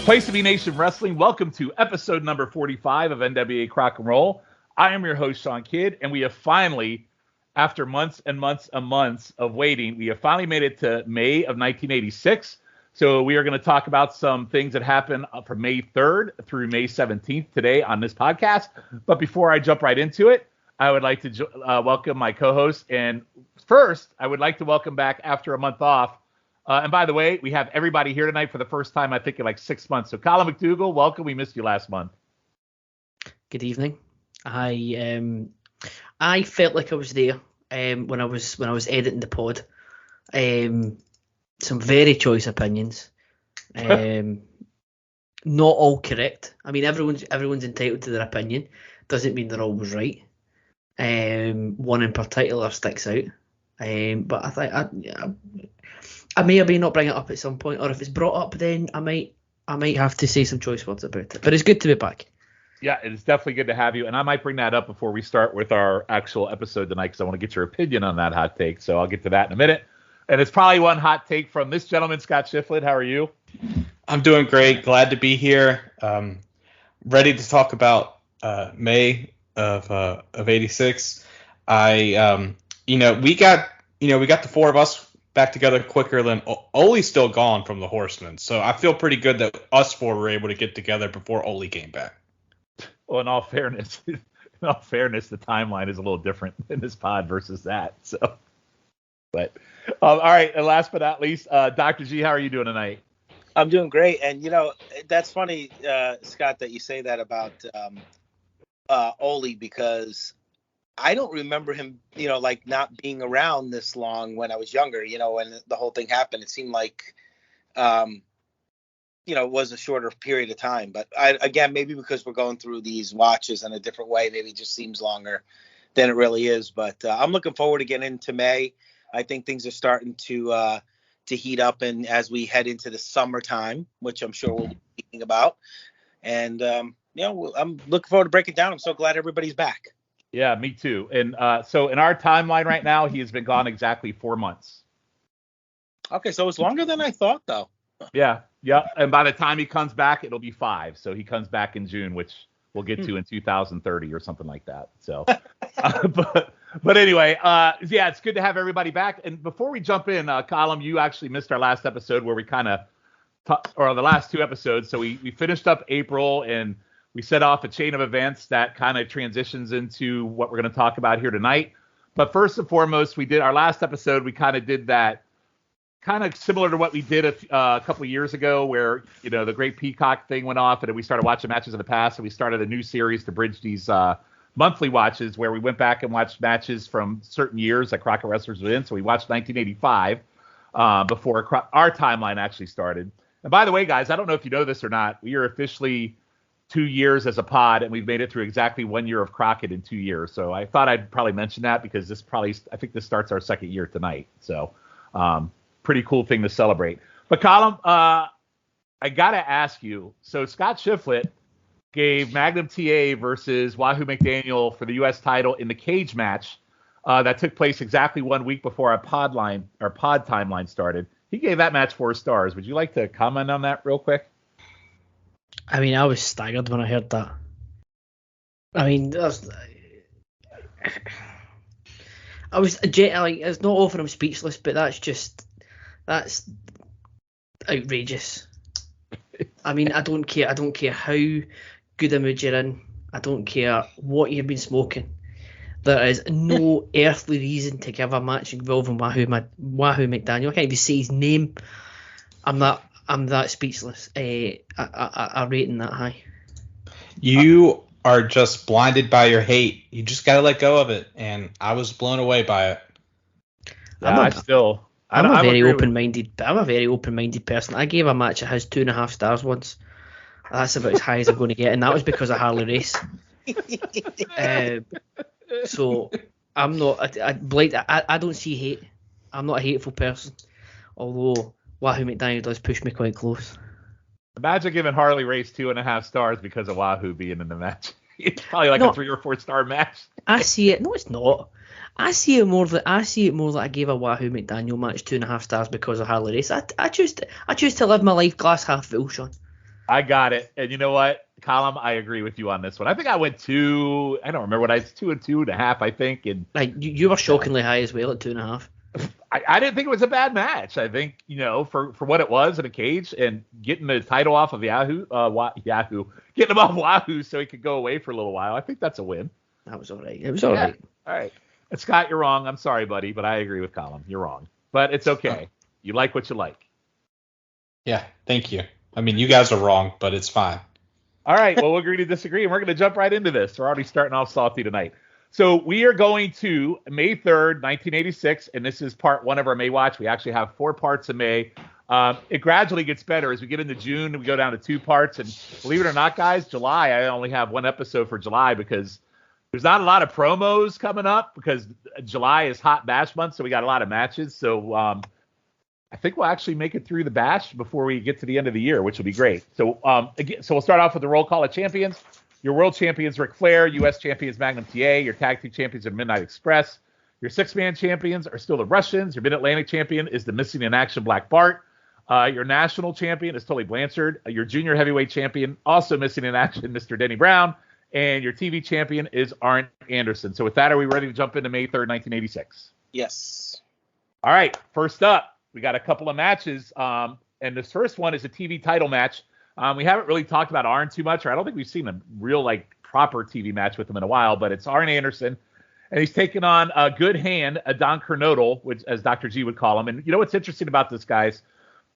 Place to be Nation Wrestling. Welcome to episode number 45 of NWA Crock and Roll. I am your host, Sean Kidd, and we have finally, after months and months and months of waiting, we have finally made it to May of 1986. So we are going to talk about some things that happened from May 3rd through May 17th today on this podcast. But before I jump right into it, I would like to welcome my co-host. And first, I would like to welcome back after a month off. And by the way, we have everybody here tonight for the first time, I think, in like 6 months. So Colin McDougall, welcome. We missed you last month. Good evening. I felt like I was there when I was editing the pod. Some very choice opinions. Not all correct. I mean, everyone's entitled to their opinion. Doesn't mean they're always right. One in particular sticks out. But I think I may or may not bring it up at some point, or if it's brought up, then I might have to say some choice words about it. But it's good to be back. Yeah, it's definitely good to have you. And I might bring that up before we start with our actual episode tonight, because I want to get your opinion on that hot take. So I'll get to that in a minute. And it's probably one hot take from this gentleman, Scott Shiflett. How are you? I'm doing great. Glad to be here. Ready to talk about May of '86. We got the four of us back together quicker than Ole's still gone from the Horsemen. So I feel pretty good that us four were able to get together before Ole came back. Well, in all fairness, the timeline is a little different in this pod versus that. So, but all right. And last but not least, Dr. G, how are you doing tonight? I'm doing great. And, that's funny, Scott, that you say that about Ole, because I don't remember him, not being around this long when I was younger, when the whole thing happened. It seemed like, it was a shorter period of time. But again, maybe because we're going through these watches in a different way, maybe it just seems longer than it really is. But I'm looking forward to getting into May. I think things are starting to heat up, and as we head into the summertime, which I'm sure we'll be speaking about. And, I'm looking forward to breaking it down. I'm so glad everybody's back. Yeah, me too. And so in our timeline right now, he has been gone exactly 4 months. Okay, so it's longer than I thought, though. Yeah. And by the time he comes back, it'll be 5. So he comes back in June, which we'll get to in 2030 or something like that. So, but anyway, it's good to have everybody back. And before we jump in, Colin, you actually missed our last episode where we or the last 2 episodes. So we finished up April, and we set off a chain of events that kind of transitions into what we're going to talk about here tonight. But first and foremost, we did our last episode. We kind of did that kind of similar to what we did a couple of years ago, where, the Great Peacock thing went off, and then we started watching matches in the past. And we started a new series to bridge these monthly watches, where we went back and watched matches from certain years that Crockett Wrestlers was in. So we watched 1985 before our timeline actually started. And by the way, guys, I don't know if you know this or not, we are officially 2 years as a pod, and we've made it through exactly 1 year of Crockett in 2 years. So I thought I'd probably mention that, because I think this starts our second year tonight. So pretty cool thing to celebrate. But Colin, I got to ask you, so Scott Shiflett gave Magnum TA versus Wahoo McDaniel for the U.S. title in the cage match that took place exactly 1 week before our pod timeline started. He gave that match 4 stars. Would you like to comment on that real quick? I mean, I was staggered when I heard that. I mean, it's not often I'm speechless, but that's outrageous. I mean, I don't care how good a mood you're in. I don't care what you've been smoking. There is no earthly reason to give a match involving Wahoo McDaniel. I can't even say his name. I'm that speechless. I rating that high. You are just blinded by your hate. You just got to let go of it. And I was blown away by it. I'm a very open-minded person. I gave a match that has 2.5 stars once. That's about as high as I'm going to get, and that was because of Harley Race. So I'm not. I don't see hate. I'm not a hateful person, although Wahoo McDaniel does push me quite close. Imagine giving Harley Race 2.5 stars because of Wahoo being in the match. It's probably like a 3 or 4 star match. I see it. No, it's not. I see it more that I gave a Wahoo McDaniel match 2.5 stars because of Harley Race. I choose to live my life glass half full, Sean. I got it. And you know what, Colin, I agree with you on this one. I think I went two. I don't remember what I was 2 and 2.5, I think. And Like you were shockingly high as well at 2.5. I didn't think it was a bad match. I think, for what it was in a cage and getting the title off of Yahoo, getting him off Wahoo so he could go away for a little while. I think that's a win. That was all right. It was all right. All right. And Scott, you're wrong. I'm sorry, buddy, but I agree with Colin. You're wrong. But it's okay. You like what you like. Yeah, thank you. I mean, you guys are wrong, but it's fine. All right. Well, we'll agree to disagree, and we're going to jump right into this. We're already starting off salty tonight. So we are going to May 3rd, 1986, and this is part 1 of our May watch. We actually have 4 parts of May. It gradually gets better as we get into June. We go down to 2 parts, and believe it or not, guys, July, I only have 1 episode for July because there's not a lot of promos coming up because July is hot bash month, so we got a lot of matches. So I think we'll actually make it through the bash before we get to the end of the year, which will be great. So we'll start off with the roll call of champions. Your world champions, Ric Flair. U.S. champions, Magnum TA. Your tag team champions are Midnight Express. Your 6-man champions are still the Russians. Your Mid-Atlantic champion is the Missing in Action Black Bart. Your national champion is Tully Blanchard. Your junior heavyweight champion, also missing in action, Mr. Denny Brown. And your TV champion is Arn Anderson. So with that, are we ready to jump into May 3rd, 1986? Yes. All right. First up, we got a couple of matches. And this first one is a TV title match. We haven't really talked about Arn too much, or I don't think we've seen a real, proper TV match with him in a while, but it's Arn Anderson. And he's taking on a good hand, a Don Kernodle, which, as Dr. G would call him. And you know what's interesting about this, guys?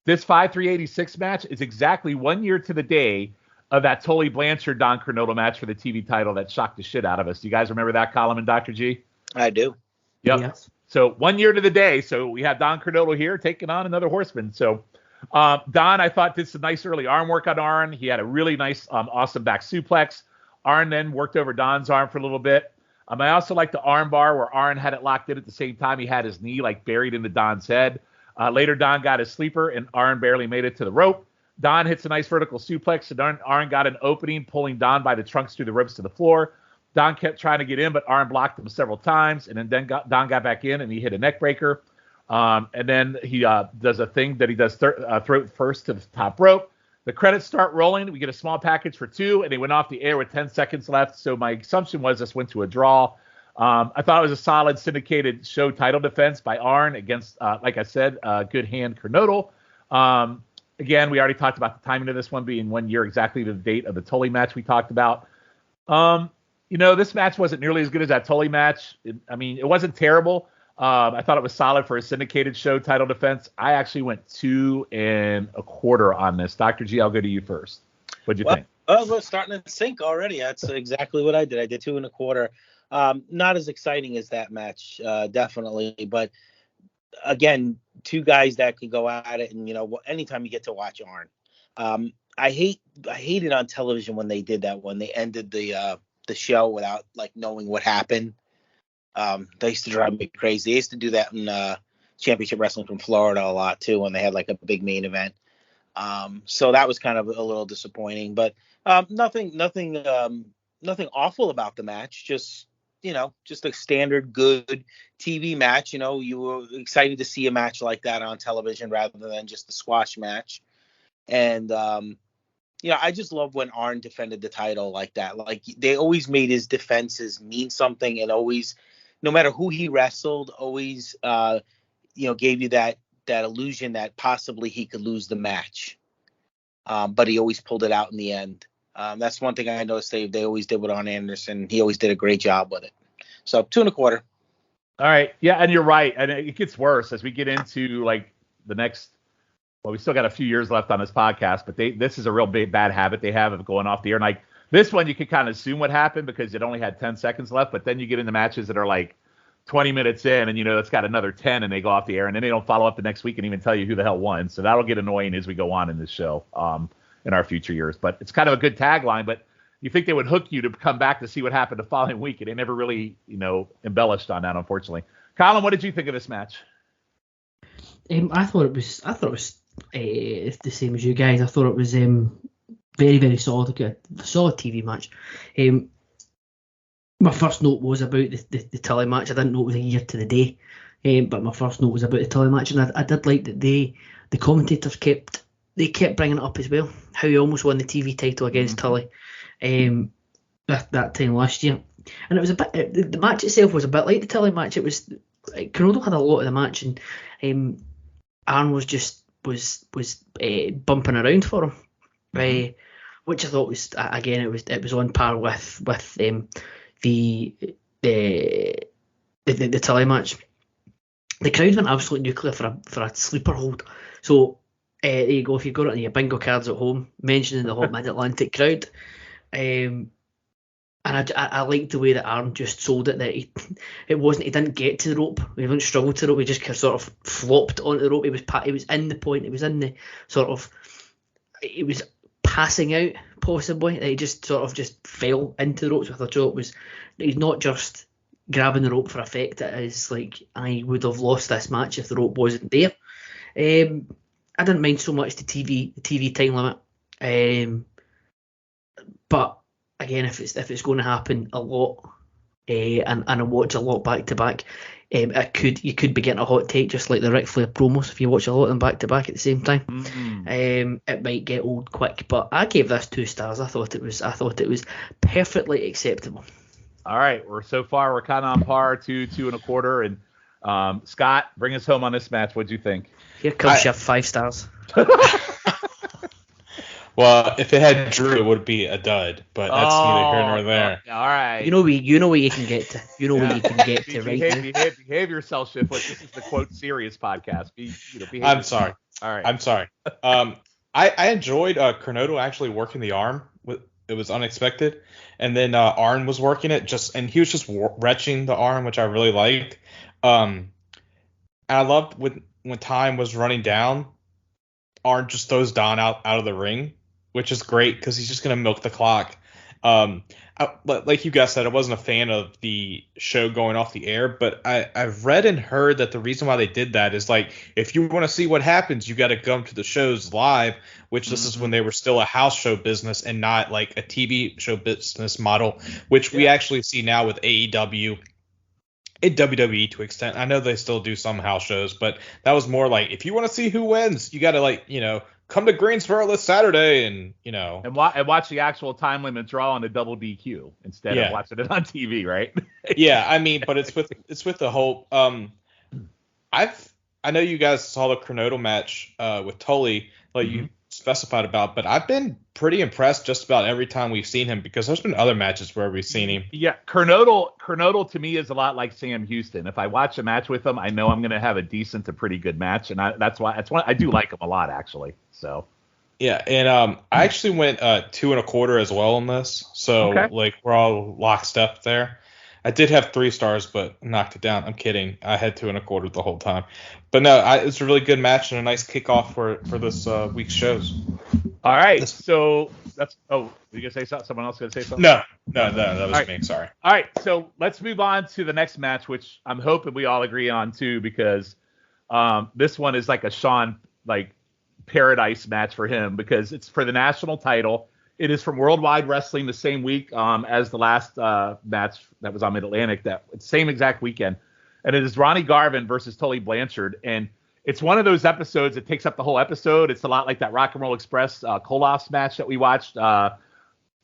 This 5/3/86 match is exactly 1 year to the day of that Tully Blanchard Don Kernodle match for the TV title that shocked the shit out of us. Do you guys remember that, Colin and Dr. G? I do. Yep. Yes. So 1 year to the day. So we have Don Kernodle here taking on another Horseman. So Don, I thought, did some nice early arm work on Arn. He had a really nice, awesome back suplex. Arn then worked over Don's arm for a little bit. I also like the arm bar where Arn had it locked in at the same time. He had his knee buried into Don's head. Later, Don got his sleeper, and Arn barely made it to the rope. Don hits a nice vertical suplex, and Arn got an opening, pulling Don by the trunks through the ropes to the floor. Don kept trying to get in, but Arn blocked him several times, and then Don got back in, and he hit a neck breaker. And then he does a thing that he does throat first to the top rope. The credits start rolling. We get a small package for 2, and they went off the air with 10 seconds left. So my assumption was this went to a draw. I thought it was a solid syndicated show title defense by Arn against, like I said, good hand Kernodle. Again, we already talked about the timing of this one being 1 year exactly to the date of the Tully match we talked about. This match wasn't nearly as good as that Tully match. It wasn't terrible. I thought it was solid for a syndicated show title defense. I actually went 2 1/4 on this. Dr. G, I'll go to you first. What'd you think? We're starting to sync already. That's exactly what I did. I did 2 1/4. Not as exciting as that match, definitely. But again, 2 guys that could go at it, and anytime you get to watch Arn. I hated on television when they did that, when they ended the show without knowing what happened. They used to drive me crazy. They used to do that in Championship Wrestling from Florida a lot too, when they had a big main event. So that was kind of a little disappointing, but nothing awful about the match. Just a standard good TV match. You were excited to see a match like that on television rather than just the squash match. And I just love when Arn defended the title like that. They always made his defenses mean something, and always, no matter who he wrestled, always, gave you that illusion that possibly he could lose the match. But he always pulled it out in the end. That's one thing I noticed they always did with Arn Anderson. He always did a great job with it. So 2 1/4. All right. Yeah, and you're right. And it gets worse as we get into the next. Well, we still got a few years left on this podcast, but this is a real bad habit they have of going off the air. And this one, you can kind of assume what happened because it only had 10 seconds left. But then you get into matches that are 20 minutes in, and it's got another 10, and they go off the air, and then they don't follow up the next week and even tell you who the hell won. So that'll get annoying as we go on in this show in our future years. But it's kind of a good tagline. But you think they would hook you to come back to see what happened the following week, and they never really, embellished on that, unfortunately. Colin, what did you think of this match? I thought it was the same as you guys. I thought it was very, very solid. A solid TV match. My first note was about the Tully match. I didn't know it was a year to the day, but my first note was about the Tully match, and I did like that the commentators kept they kept bringing it up as well, how he almost won the TV title against Tully that time last year. And it was a bit, the match itself was a bit like the Tully match. It was, Kernodle had a lot of the match, and Arn was just bumping around for him, which I thought was, again, it was on par with the Tully match. The crowd went absolutely nuclear for a sleeper hold. So there you go. If you've got it on your bingo cards at home, mentioning the Hot Mid-Atlantic crowd. And I liked the way that Arn just sold it. That he didn't get to the rope. He didn't struggle to the rope. He just sort of flopped onto the rope. He was in the point. It was in the sort of. It was passing out possibly. He just sort of just fell into the ropes with a thought he's not just grabbing the rope for effect. It is like, I would have lost this match if the rope wasn't there. I didn't mind so much the TV time limit. But again, if it's going to happen a lot, and I watch a lot back to back, you could be getting a hot take just like the Ric Flair promos if you watch a lot of them back to back at the same time. It might get old quick, but I gave this 2 stars. I thought it was perfectly acceptable. All right, we're kind of on par, 2 2.25, and Scott, bring us home on this match. What'd you think? Here comes your 5 stars. Well, if it had Drew, it would be a dud, but that's neither here nor there. All right. You know where you can get to. You know where you can get to right now. Behave yourself, Shiflett. This is the quote serious podcast. Behave I'm sorry. All right. I'm sorry. I enjoyed Kernodle actually working the arm. It was unexpected, and then Arn was working it and he was just retching the arm, which I really liked. And I loved when time was running down, Arn just throws Don out of the ring, which is great because he's just going to milk the clock. Like you guys said, I wasn't a fan of the show going off the air, but I've read and heard that the reason why they did that is like, if you want to see what happens, you got to come to the shows live, which this is when they were still a house show business and not like a TV show business model, which we actually see now with AEW and WWE to an extent. I know they still do some house shows, but that was more like, if you want to see who wins, you got to come to Greensboro this Saturday and watch the actual time limit draw on the double DQ instead of watching it on TV, right? Yeah, I mean, but it's with the whole. I know you guys saw the Kernodle match with Tully, like you specified about, but I've been pretty impressed just about every time we've seen him because there's been other matches where we've seen him. Yeah, Kernodle to me is a lot like Sam Houston. If I watch a match with him, I know I'm going to have a decent to pretty good match, and that's why I do like him a lot actually. So yeah, and I actually went 2.25 as well on this, so like we're all lockstep there. I did have 3 stars, but knocked it down. I'm kidding. I had 2.25 the whole time. But no, it's a really good match and a nice kickoff for this week's shows. All right. So that's. Oh, you gonna say something? Someone else gonna say something? No, that was me. Sorry. All right. So let's move on to the next match, which I'm hoping we all agree on too, because this one is like a Sean paradise match for him because it's for the national title. It is from Worldwide Wrestling the same week as the last match that was on Mid-Atlantic, that same exact weekend. And it is Ronnie Garvin versus Tully Blanchard. And it's one of those episodes that takes up the whole episode. It's a lot like that Rock and Roll Express Koloff's match that we watched a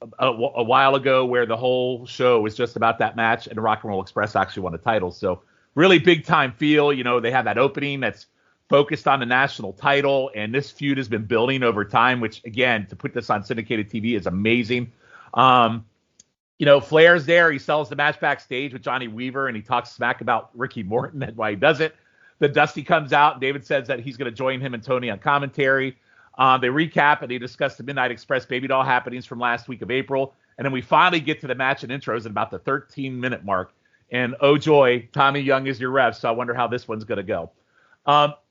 while ago, where the whole show was just about that match, and Rock and Roll Express actually won the title. So really big time feel. They have that opening that's focused on the national title, and this feud has been building over time, which again, to put this on syndicated TV is amazing. Flair's there. He sells the match backstage with Johnny Weaver, and he talks smack about Ricky Morton and why he does it. Then Dusty comes out, and David says that he's going to join him and Tony on commentary. They recap, and they discuss the Midnight Express Baby Doll happenings from last week of April. And then we finally get to the match and intros at about the 13-minute mark. And oh joy, Tommy Young is your ref, so I wonder how this one's going to go.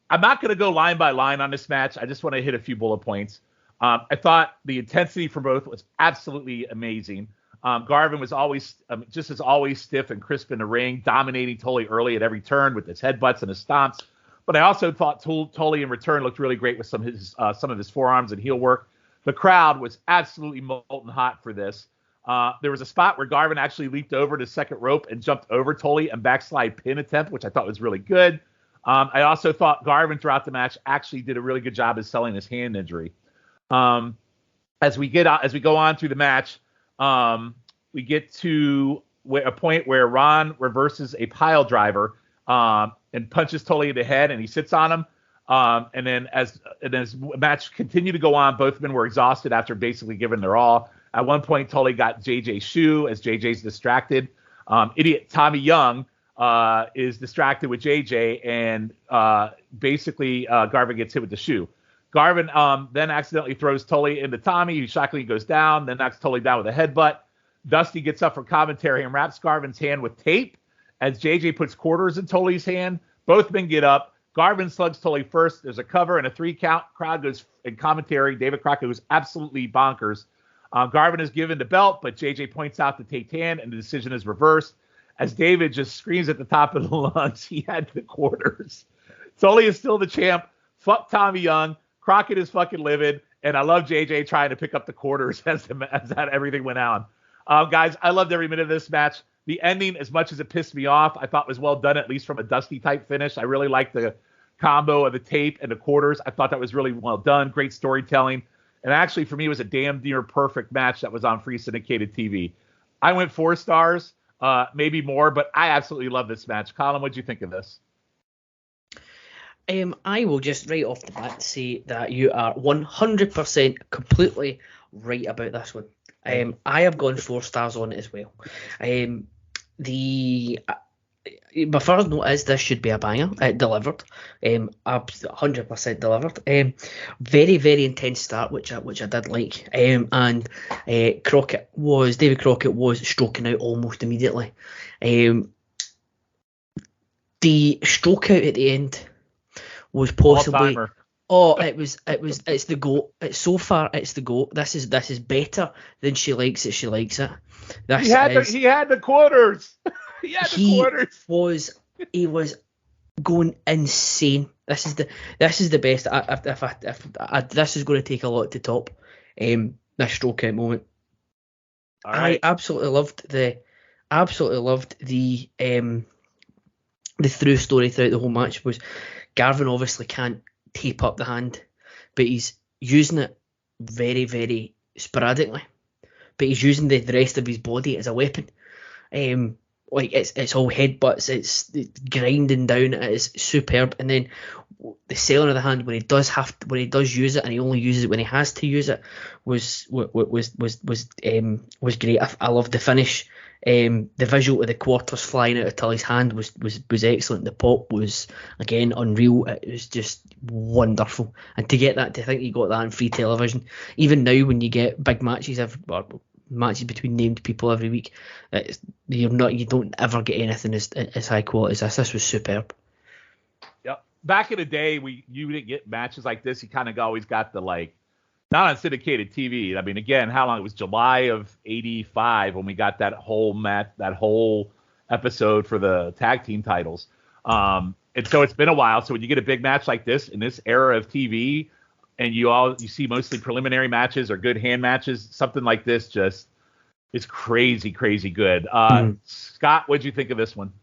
I'm not going to go line by line on this match. I just want to hit a few bullet points. I thought the intensity from both was absolutely amazing. Garvin was always always stiff and crisp in the ring, dominating Tully early at every turn with his headbutts and his stomps. But I also thought Tully in return looked really great with some of his forearms and heel work. The crowd was absolutely molten hot for this. There was a spot where Garvin actually leaped over the second rope and jumped over Tully and backslide pin attempt, which I thought was really good. I also thought Garvin throughout the match actually did a really good job of selling his hand injury. As we go on through the match, we get to a point where Ron reverses a pile driver and punches Tully in the head, and he sits on him. And then as the match continued to go on, both men were exhausted after basically giving their all. At one point, Tully got JJ's shoe as JJ's distracted. Idiot Tommy Young is distracted with JJ, and basically Garvin gets hit with the shoe. Garvin then accidentally throws Tully into Tommy, who shockingly goes down, then knocks Tully down with a headbutt. Dusty gets up for commentary and wraps Garvin's hand with tape as JJ puts quarters in Tully's hand. Both men get up. Garvin slugs Tully first. There's a cover and a 3 count. Crowd goes in commentary. David Crockett goes absolutely bonkers. Garvin is given the belt, but JJ points out the taped hand, and the decision is reversed. As David just screams at the top of the lungs, he had the quarters. Tully is still the champ. Fuck Tommy Young. Crockett is fucking livid, and I love JJ trying to pick up the quarters as that everything went on. Guys, I loved every minute of this match. The ending, as much as it pissed me off, I thought was well done, at least from a Dusty type finish. I really liked the combo of the tape and the quarters. I thought that was really well done. Great storytelling. And actually, for me, it was a damn near perfect match that was on free syndicated TV. I went 4 stars, maybe more, but I absolutely love this match. Colin, what'd you think of this? I will just right off the bat say that you are 100% completely right about this one. I have gone 4 stars on it as well. My first note is this should be a banger. It delivered. 100% delivered. Very, very intense start, which I did like. And David Crockett was stroking out almost immediately. The stroke out at the end was possibly it's the GOAT. It's the GOAT. This is better than She Likes It. She Likes It. He had the quarters. He was going insane. This is the best. If this is going to take a lot to top this stroke out moment. Right. I absolutely loved the through story throughout the whole match was Garvin obviously can't tape up the hand, but he's using it very, very sporadically. But he's using the rest of his body as a weapon. It's all headbutts, it's grinding down. It is superb. And then the selling of the hand when he does use it, and he only uses it when he has to use it, was great. I loved the finish. The visual of the quarters flying out of Tully's hand was excellent. The pop was again unreal. It was just wonderful. And to think you got that on free television, even now when you get big matches matches between named people every week, you don't ever get anything as high quality as this. This was superb. Yep. Back in the day, you didn't get matches like this. You kind of always got the not on syndicated TV. I mean, again, how long? It was July of '85 when we got that whole episode for the tag team titles. And so it's been a while. So when you get a big match like this in this era of TV, and you see mostly preliminary matches or good hand matches, something like this just is crazy, crazy good. Scott, what'd you think of this one?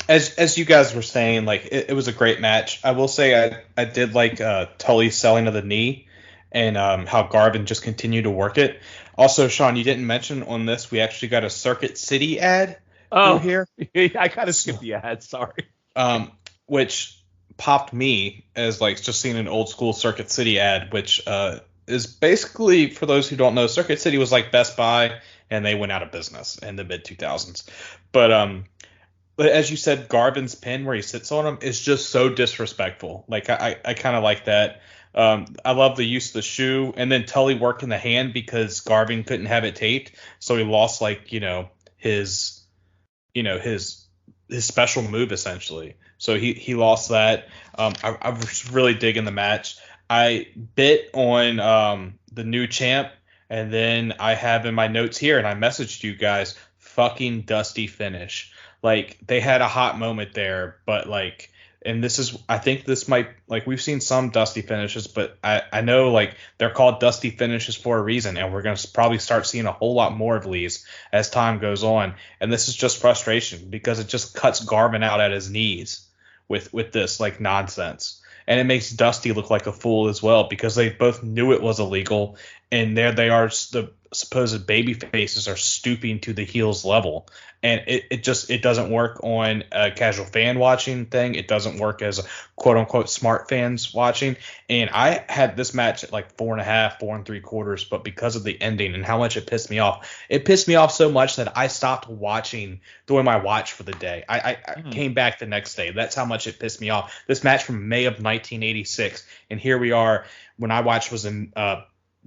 As you guys were saying, it was a great match. I will say I did like Tully's selling of the knee and how Garvin just continued to work it. Also, Sean, you didn't mention on this, we actually got a Circuit City ad here. I kind of skipped the ad, sorry. Which popped me as just seeing an old school Circuit City ad, which is basically, for those who don't know, Circuit City was like Best Buy, and they went out of business in the mid 2000s. But as you said, Garvin's pin where he sits on him is just so disrespectful. I kind of like that. I love the use of the shoe, and then Tully working the hand because Garvin couldn't have it taped, so he lost his special move essentially. So he lost that. I was really digging the match. I bit on the new champ, and then I have in my notes here, and I messaged you guys, fucking Dusty finish. They had a hot moment there, but And I think this might, like, we've seen some dusty finishes, but I know, like, they're called dusty finishes for a reason, and we're going to probably start seeing a whole lot more of these as time goes on. And this is just frustration because it just cuts Garvin out at his knees with this, like, nonsense. And it makes Dusty look like a fool as well because they both knew it was illegal, and there they are, the supposed baby faces are stooping to the heels level. And it doesn't work on a casual fan watching thing. It doesn't work as a quote unquote smart fans watching. And I had this match at like 4.5, 4 3/4, but because of the ending and how much it pissed me off so much that I stopped watching, doing my watch for the day. I came back the next day. That's how much it pissed me off. This match from May of 1986, and here we are. When I watched was in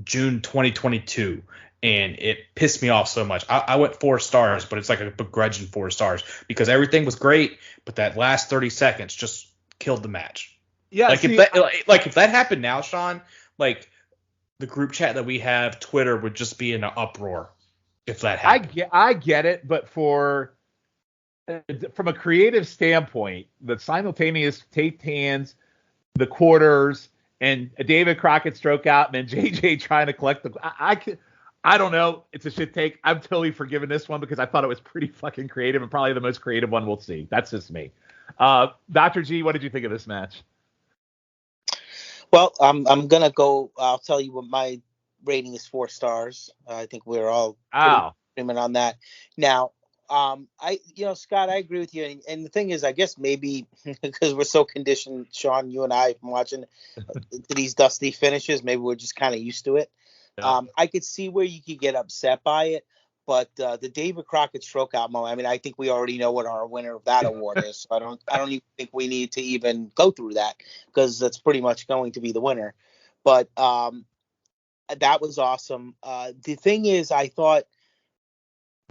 June 2022. And it pissed me off so much. I went 4 stars, but it's like a begrudging 4 stars because everything was great, but that last 30 seconds just killed the match. Yeah, if that happened now, Sean, like the group chat that we have, Twitter would just be in an uproar if that happened. I get it, but from a creative standpoint, the simultaneous taped hands, the quarters, and David Crockett stroke out, and then JJ trying to collect I don't know. It's a shit take. I'm totally forgiving this one because I thought it was pretty fucking creative and probably the most creative one we'll see. That's just me. Dr. G, what did you think of this match? Well, I'm going to go. I'll tell you what my rating is 4 stars. I think we're all agreement on that. Now, Scott, I agree with you. And the thing is, I guess maybe because we're so conditioned, Sean, you and I, from watching these dusty finishes, maybe we're just kind of used to it. I could see where you could get upset by it, but the David Crockett stroke out moment, I mean, I think we already know what our winner of that award is. So I don't even think we need to even go through that because that's pretty much going to be the winner. But that was awesome. The thing is, I thought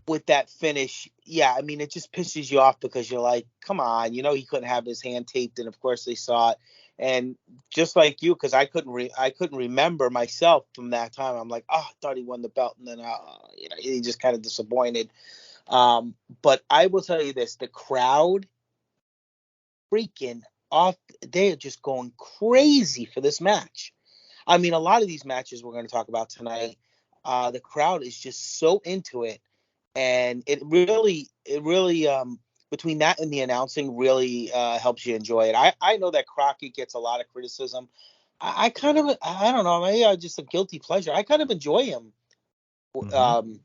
with that finish, I mean, it just pisses you off because you're like, come on, he couldn't have his hand taped, and of course they saw it. And just like you, because I couldn't remember myself from that time. I'm like, I thought he won the belt, and then he just kind of disappointed. But I will tell you this: the crowd freaking off. They are just going crazy for this match. I mean, a lot of these matches we're going to talk about tonight, the crowd is just so into it, and it really. Between that and the announcing really helps you enjoy it. I know that Crockett gets a lot of criticism. I kind of, I don't know, maybe just a guilty pleasure. I kind of enjoy him. Mm-hmm.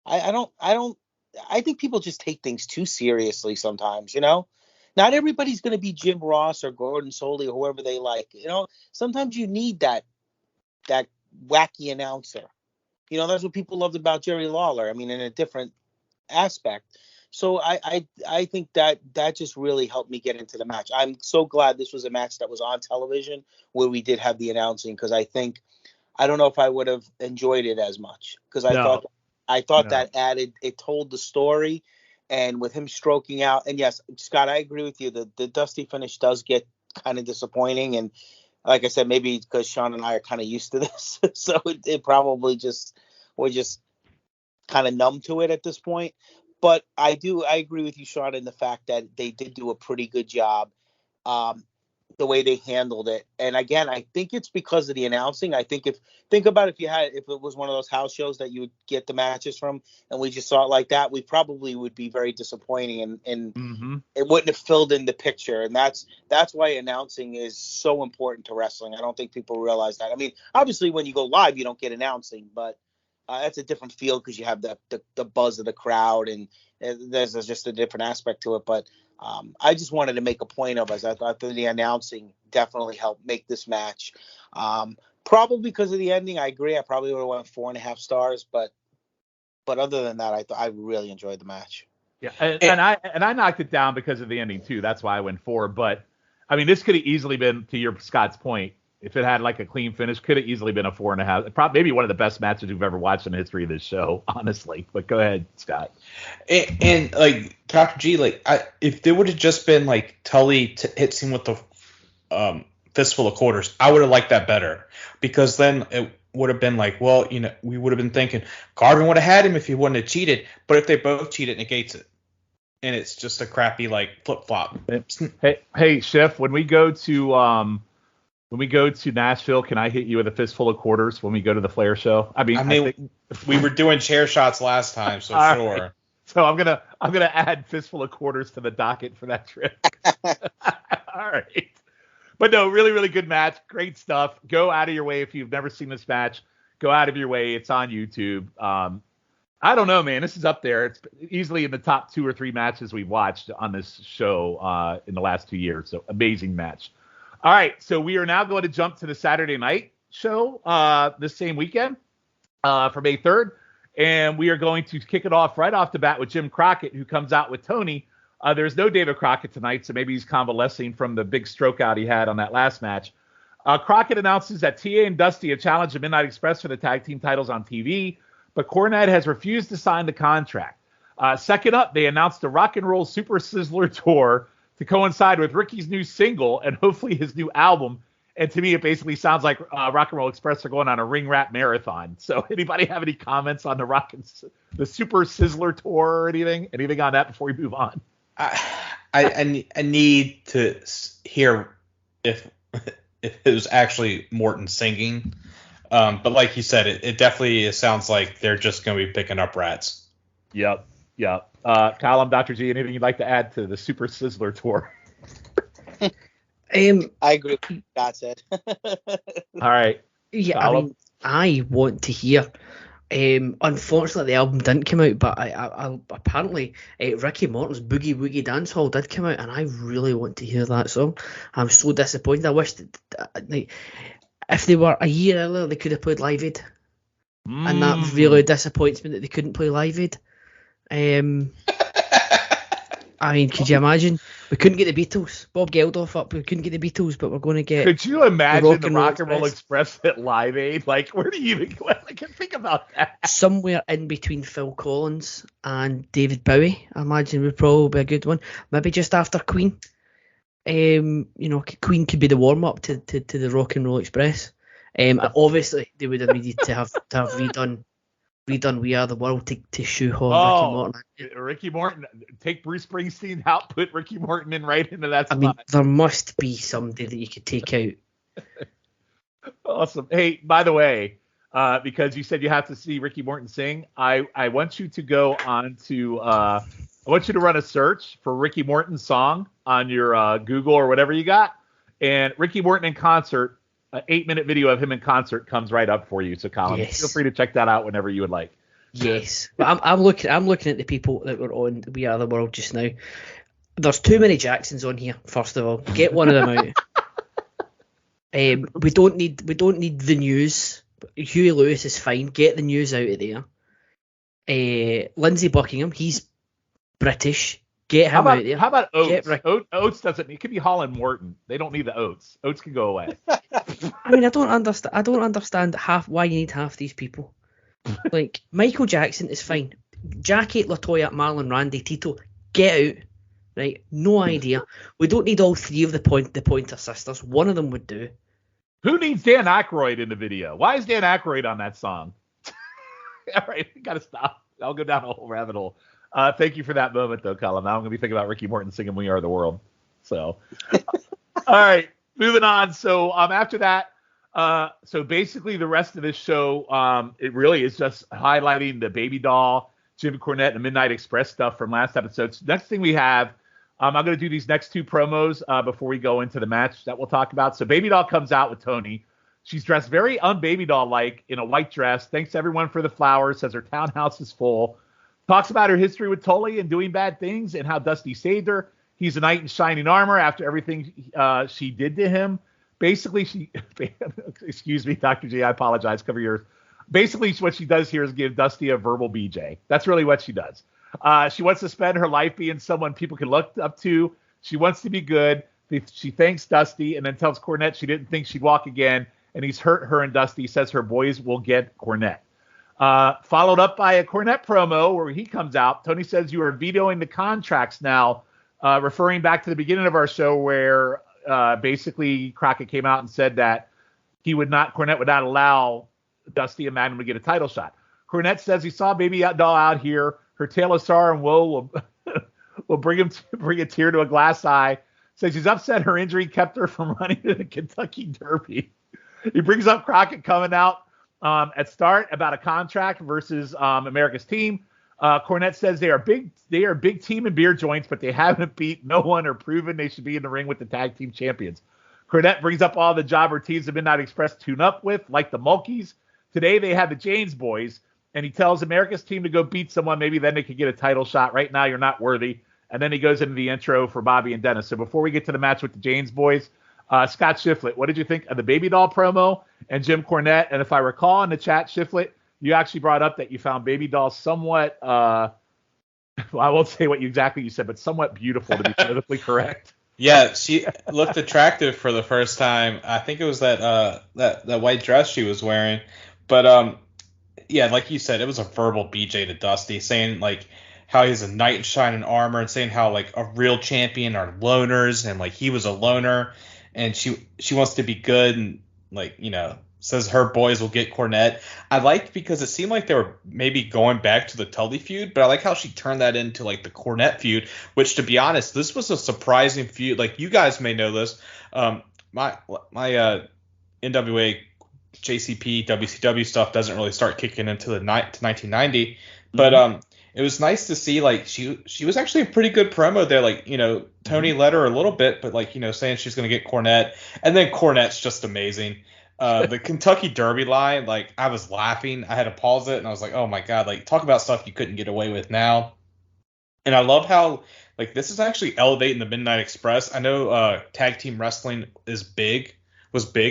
I think people just take things too seriously sometimes, Not everybody's going to be Jim Ross or Gordon Soley or whoever they like, Sometimes you need that wacky announcer. That's what people loved about Jerry Lawler. I mean, in a different aspect. So I think that just really helped me get into the match. I'm so glad this was a match that was on television where we did have the announcing, because I don't know if I would have enjoyed it as much, because I thought that added, it told the story, and with him stroking out. And yes, Scott, I agree with you. The dusty finish does get kind of disappointing, and like I said, maybe because Sean and I are kind of used to this, so it probably we're just kind of numb to it at this point. But I agree with you, Sean, in the fact that they did do a pretty good job, the way they handled it. And again, I think it's because of the announcing. think about if it was one of those house shows that you would get the matches from, and we just saw it like that, we probably would be very disappointing, and mm-hmm. It wouldn't have filled in the picture. And that's why announcing is so important to wrestling. I don't think people realize that. I mean, obviously when you go live, you don't get announcing, but that's a different feel because you have the buzz of the crowd, and there's just a different aspect to it. But I just wanted to make a point of it. I thought that the announcing definitely helped make this match. Probably because of the ending, I agree. I probably would have went 4.5 stars, but other than that, I really enjoyed the match. Yeah, and I knocked it down because of the ending too. That's why I went 4. But I mean, this could have easily been, to your Scott's point, if it had like a clean finish, could have easily been a 4.5. Probably maybe one of the best matches we've ever watched in the history of this show, honestly. But go ahead, Scott. And like Dr. G, like if there would have just been like Tully hits him with the fistful of quarters, I would have liked that better, because then it would have been like, well, we would have been thinking Garvin would have had him if he wouldn't have cheated. But if they both cheated, it negates it. and it's just a crappy like flip flop. Hey, Chef, when we go to Nashville, can I hit you with a fistful of quarters when we go to the Flair show? I mean, we were doing chair shots last time, so sure. Right. So I'm gonna add fistful of quarters to the docket for that trip. All right. But no, really, really good match. Great stuff. Go out of your way if you've never seen this match. Go out of your way. It's on YouTube. I don't know, man. This is up there. It's easily in the top 2 or 3 matches we've watched on this show in the last 2 years. So amazing match. All right. So we are now going to jump to the Saturday night show this same weekend for May 3rd. And we are going to kick it off right off the bat with Jim Crockett, who comes out with Tony. There's no David Crockett tonight, so maybe he's convalescing from the big stroke out he had on that last match. Crockett announces that TA and Dusty have challenged the Midnight Express for the tag team titles on TV, but Cornette has refused to sign the contract. Second up, they announced the Rock and Roll Super Sizzler Tour to coincide with Ricky's new single and hopefully his new album. And to me, it basically sounds like Rock and Roll Express are going on a ring rap marathon. So anybody have any comments on the Super Sizzler Tour or anything? Anything on that before we move on? I need to hear if it was actually Morton singing. But like you said, it definitely sounds like they're just going to be picking up rats. Yep. Colin, Dr. G, anything you'd like to add to the Super Sizzler Tour? I agree with what Scott said. All right. Yeah, Colin? I want to hear. Unfortunately, the album didn't come out, but I apparently Ricky Morton's Boogie Woogie Dance Hall did come out, and I really want to hear that song. I'm so disappointed. I wish that, if they were a year earlier, they could have played Live Aid, and that really disappoints me that they couldn't play Live Aid. I mean, could you imagine? We couldn't get the Beatles. Bob Geldof up. We couldn't get the Beatles, but we're going to get. Could you imagine the Rock and Roll Express at Live Aid? Like, where do you even go? I can think about that. Somewhere in between Phil Collins and David Bowie, I imagine would probably be a good one. Maybe just after Queen. Queen could be the warm up to the Rock and Roll Express. Obviously, they would have needed to have redone We Are the World to shoehorn Ricky Morton. Take Bruce Springsteen out, put Ricky Morton in right into that spot. I mean, there must be somebody that you could take out. Awesome. Hey, by the way, because you said you have to see Ricky Morton sing, I want you to go on to I want you to run a search for Ricky Morton song on your Google or whatever you got, and Ricky Morton in concert. An 8-minute video of him in concert comes right up for you. So, Colin, feel free to check that out whenever you would like. Yes, but I'm looking at the people that were on We Are the World just now. There's too many Jacksons on here. First of all, get one of them out. We don't need the news. Huey Lewis is fine. Get the news out of there. Lindsey Buckingham, he's British. Get him out there. How about Oates? Oates doesn't. It could be Holland Morton. They don't need the Oates. Oates can go away. I mean, I don't understand why you need half these people. Like, Michael Jackson is fine. Jackie, LaToya, Marlon, Randy, Tito, get out. Right? No idea. We don't need all 3 of the Pointer Sisters. One of them would do. Who needs Dan Aykroyd in the video? Why is Dan Aykroyd on that song? All right, we gotta stop. I'll go down a whole rabbit hole. Thank you for that moment, though, Colin. Now I'm going to be thinking about Ricky Morton singing We Are the World. So, all right, moving on. So after that, so basically the rest of this show, it really is just highlighting the Baby Doll, Jim Cornette, and the Midnight Express stuff from last episode. So next thing we have, I'm going to do these next 2 promos before we go into the match that we'll talk about. So Baby Doll comes out with Tony. She's dressed very un-Baby Doll-like in a white dress. Thanks everyone for the flowers, says her townhouse is full. Talks about her history with Tully and doing bad things and how Dusty saved her. He's a knight in shining armor after everything she did to him. Basically, excuse me, Dr. G, I apologize. Cover yours. Basically, what she does here is give Dusty a verbal BJ. That's really what she does. She wants to spend her life being someone people can look up to. She wants to be good. She thanks Dusty and then tells Cornette she didn't think she'd walk again. And he's hurt her and Dusty. Says her boys will get Cornette. Followed up by a Cornette promo where he comes out. Tony says you are vetoing the contracts now, referring back to the beginning of our show where basically Crockett came out and said that Cornette would not allow Dusty and Magnum to get a title shot. Cornette says he saw Baby Doll out here. Her tale of sorrow and woe will bring a tear to a glass eye. Says she's upset her injury kept her from running to the Kentucky Derby. He brings up Crockett coming out at start about a contract versus America's team. Cornette says they are a big team in beer joints, but they haven't beat no one or proven they should be in the ring with the tag team champions. Cornette brings up all the jobber teams the Midnight Express tune up with, like the Mulkeys. Today they have the James Boys, and he tells America's team to go beat someone. Maybe then they could get a title shot. Right now you're not worthy. And then he goes into the intro for Bobby and Dennis. So before we get to the match with the James Boys, Scott Shiflett, what did you think of the Baby Doll promo and Jim Cornette? And if I recall in the chat, Shiflett, you actually brought up that you found Baby Doll somewhat, well, I won't say what exactly you said, but somewhat beautiful, to be politically correct. Yeah, she looked attractive for the first time. I think it was that white dress she was wearing. But yeah, like you said, it was a verbal BJ to Dusty, saying like how he's a knight in shining armor, and saying how like a real champion are loners, and like he was a loner, and she wants to be good, and like, you know, says her boys will get Cornette. I liked because it seemed like they were maybe going back to the Tully feud, but I like how she turned that into like the Cornette feud, which, to be honest, this was a surprising feud. Like, you guys may know this. My NWA JCP WCW stuff doesn't really start kicking into the 1990, but it was nice to see like she was actually a pretty good promo there. Like, you know, Tony led her a little bit, but like, you know, saying she's gonna get Cornette, and then Cornette's just amazing. The Kentucky Derby line, like, I was laughing. I had to pause it, and I was like, oh my god, like, talk about stuff you couldn't get away with now. And I love how like this is actually elevating the Midnight Express. I know tag team wrestling was big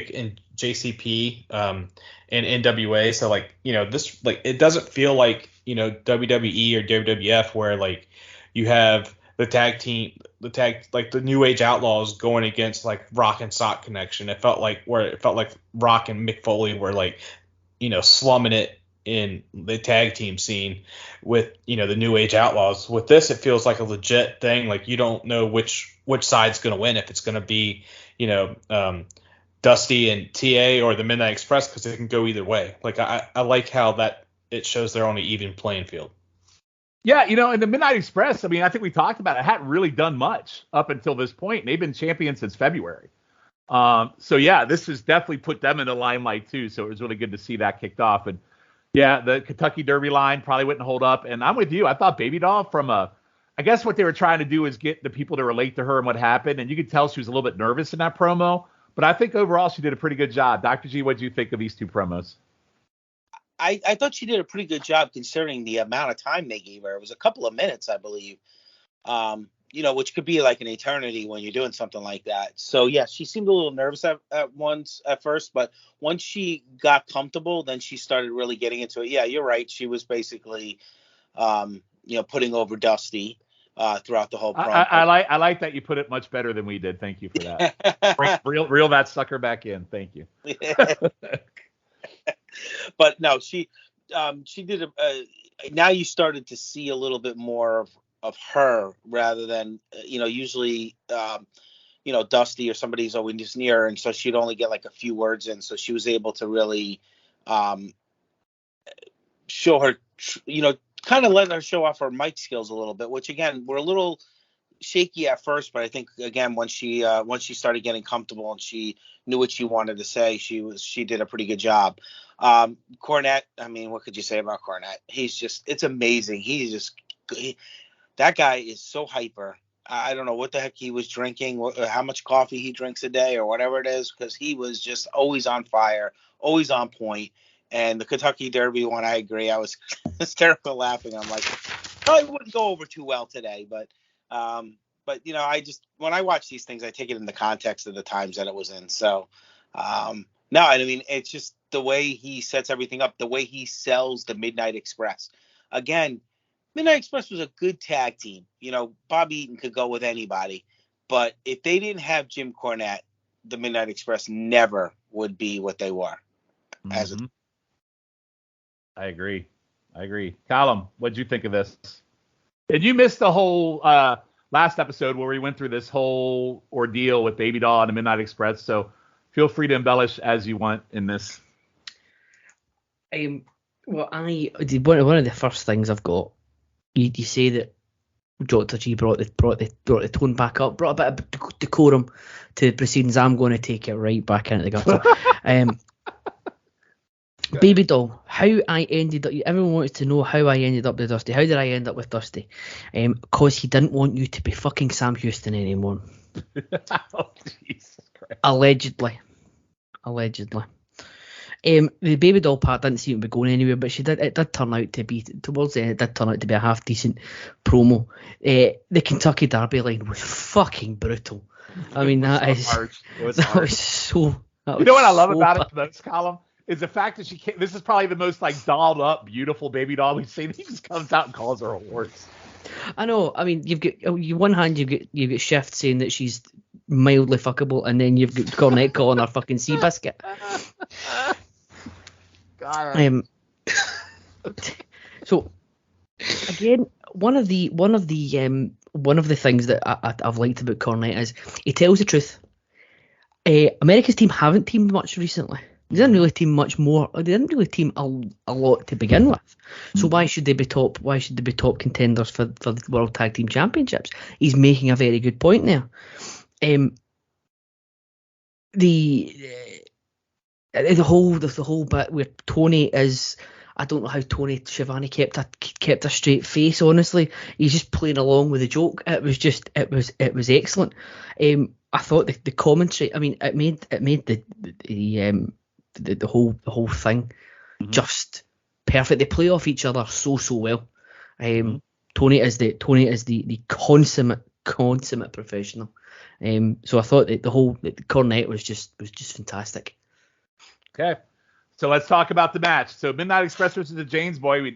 in JCP and NWA, so like, you know, this, like, it doesn't feel like, you know, WWE or WWF where like you have the New Age Outlaws going against like Rock and Sock Connection. It felt like Rock and Mick Foley were like, you know, slumming it in the tag team scene with, you know, the New Age Outlaws. With this, it feels like a legit thing. Like, you don't know which side's going to win, if it's going to be, you know, Dusty and TA or the Midnight Express, because it can go either way. Like, I like how that it shows they're on an even playing field. Yeah, you know, and the Midnight Express, I mean, I think we talked about it, hadn't really done much up until this point. They've been champions since February. So, yeah, this has definitely put them in the limelight, too. So it was really good to see that kicked off. And, yeah, the Kentucky Derby line probably wouldn't hold up. And I'm with you. I thought Baby Doll I guess what they were trying to do is get the people to relate to her and what happened. And you could tell she was a little bit nervous in that promo. But I think overall she did a pretty good job. Dr. G, what did you think of these two promos? I thought she did a pretty good job considering the amount of time they gave her. It was a couple of minutes, I believe, you know, which could be like an eternity when you're doing something like that. So, yeah, she seemed a little nervous at first, but once she got comfortable, then she started really getting into it. Yeah, you're right. She was basically, you know, putting over Dusty throughout the whole promo. I like that you put it much better than we did. Thank you for that. reel that sucker back in. Thank you. But no, she did now you started to see a little bit more of her rather than, you know, usually, you know, Dusty or somebody's always just near her, and so she'd only get like a few words in. So she was able to really show her, you know, kind of let her show off her mic skills a little bit, which again were a little shaky at first, but I think again once she started getting comfortable and she knew what she wanted to say, she did a pretty good job. Cornette, I mean, what could you say about Cornette? It's amazing. That guy is so hyper. I don't know what the heck he was drinking, how much coffee he drinks a day or whatever it is, because he was just always on fire, always on point. And the Kentucky Derby one, I agree. I was hysterical laughing. I'm like, probably wouldn't go over too well today, but you know, when I watch these things, I take it in the context of the times that it was in. So, no, I mean, it's just the way he sets everything up, the way he sells the Midnight Express. Again, Midnight Express was a good tag team. You know, Bob Eaton could go with anybody, but if they didn't have Jim Cornette, the Midnight Express never would be what they were. Mm-hmm. I agree. Callum, what'd you think of this? Did you miss the whole last episode where we went through this whole ordeal with Baby Doll and the Midnight Express? So feel free to embellish as you want in this. Well, one of the first things I've got, you say that Dr. G brought the tone back up, brought a bit of decorum to the proceedings. I'm going to take it right back into the gutter. Baby Doll, how I ended up. Everyone wants to know how I ended up with Dusty. How did I end up with Dusty? Because he didn't want you to be fucking Sam Houston anymore. Oh, Jesus Christ. Allegedly. The Baby Doll part didn't seem to be going anywhere, but it did turn out to be, towards the end, it did turn out to be a half decent promo. The Kentucky Derby line was fucking brutal. I mean, that was so. You know what I love about it the most, Column? Is the fact that she can't. This is probably the most like dolled up, beautiful Baby Doll we've seen. He just comes out and calls her a horse. I know. I mean, you've got one hand, you've got Shift saying that she's mildly fuckable, and then you've got Cornette calling her fucking Seabiscuit. God. So again, one of the things that I've liked about Cornette is he tells the truth. America's team haven't teamed much recently. They didn't really team much more. They didn't really team a lot to begin with. So why should they be top? Why should they be top contenders for the World Tag Team Championships? He's making a very good point there. The whole bit where Tony is. I don't know how Tony Schiavone kept a straight face. Honestly, he's just playing along with the joke. It was excellent. I thought the commentary. I mean, it made the whole thing just perfect. They play off each other so well. Tony is the consummate professional. So I thought that the Cornette was just fantastic. Okay, so let's talk about the match. So Midnight Express versus the James Boy.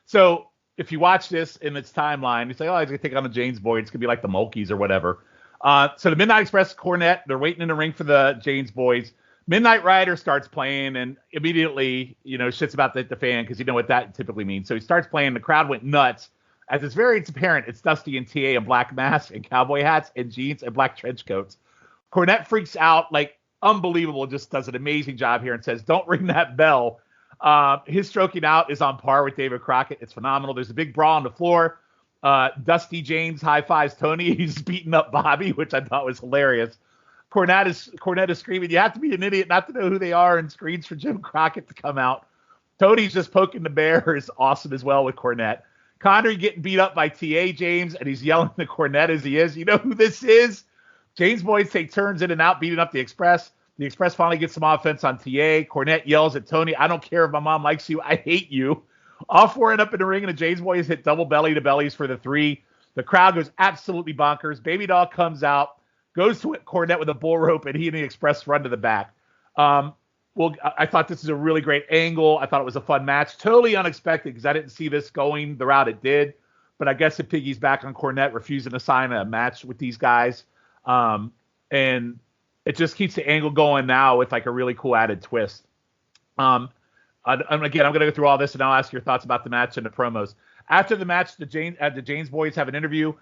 So if you watch this in its timeline, you say, oh, he's gonna take on the James Boy. It's gonna be like the Mulkeys or whatever. So the Midnight Express, Cornette, they're waiting in the ring for the James Boys. Midnight Rider starts playing, and immediately, shit's about to hit the fan because you know what that typically means. So he starts playing. The crowd went nuts. As it's apparent, it's Dusty and TA in black masks and cowboy hats and jeans and black trench coats. Cornette freaks out, like unbelievable, just does an amazing job here and says, don't ring that bell. His stroking out is on par with David Crockett. It's phenomenal. There's a big brawl on the floor. Dusty James high fives Tony. He's beating up Bobby, which I thought was hilarious. Cornette is screaming, you have to be an idiot not to know who they are, and screams for Jim Crockett to come out. Tony's just poking the bear is awesome as well with Cornette. Connery getting beat up by T.A. James, and he's yelling to Cornette as he is. You know who this is? James Boys take turns in and out beating up the Express. The Express finally gets some offense on T.A. Cornette yells at Tony, I don't care if my mom likes you. I hate you. All four end up in the ring, and the James Boys hit double belly to bellies for the 3. The crowd goes absolutely bonkers. Baby Doll comes out, goes to Cornette with a bull rope, and he and the Express run to the back. I thought this was a really great angle. I thought it was a fun match. Totally unexpected because I didn't see this going the route it did. But I guess it piggies back on Cornette refusing to sign a match with these guys. And it just keeps the angle going now with like a really cool added twist. Again, I'm going to go through all this and I'll ask your thoughts about the match and the promos. After the match, the James Boys have an interview.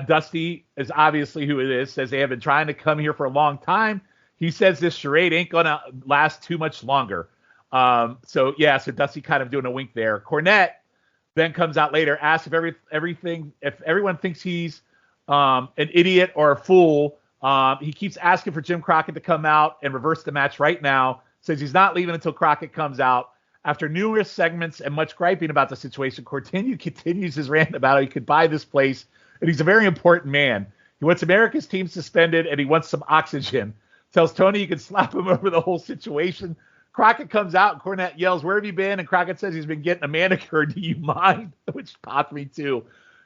Dusty is obviously who it is, says they have been trying to come here for a long time. He says this charade ain't going to last too much longer. So Dusty kind of doing a wink there. Cornette then comes out later, asks if everyone thinks he's an idiot or a fool. He keeps asking for Jim Crockett to come out and reverse the match right now. Says he's not leaving until Crockett comes out. After numerous segments and much griping about the situation, continues his rant about how he could buy this place, and he's a very important man. He wants America's team suspended, and he wants some oxygen. Tells Tony he can slap him over the whole situation. Crockett comes out, and Cornette yells, where have you been? And Crockett says he's been getting a manicure. Do you mind? Which popped me too.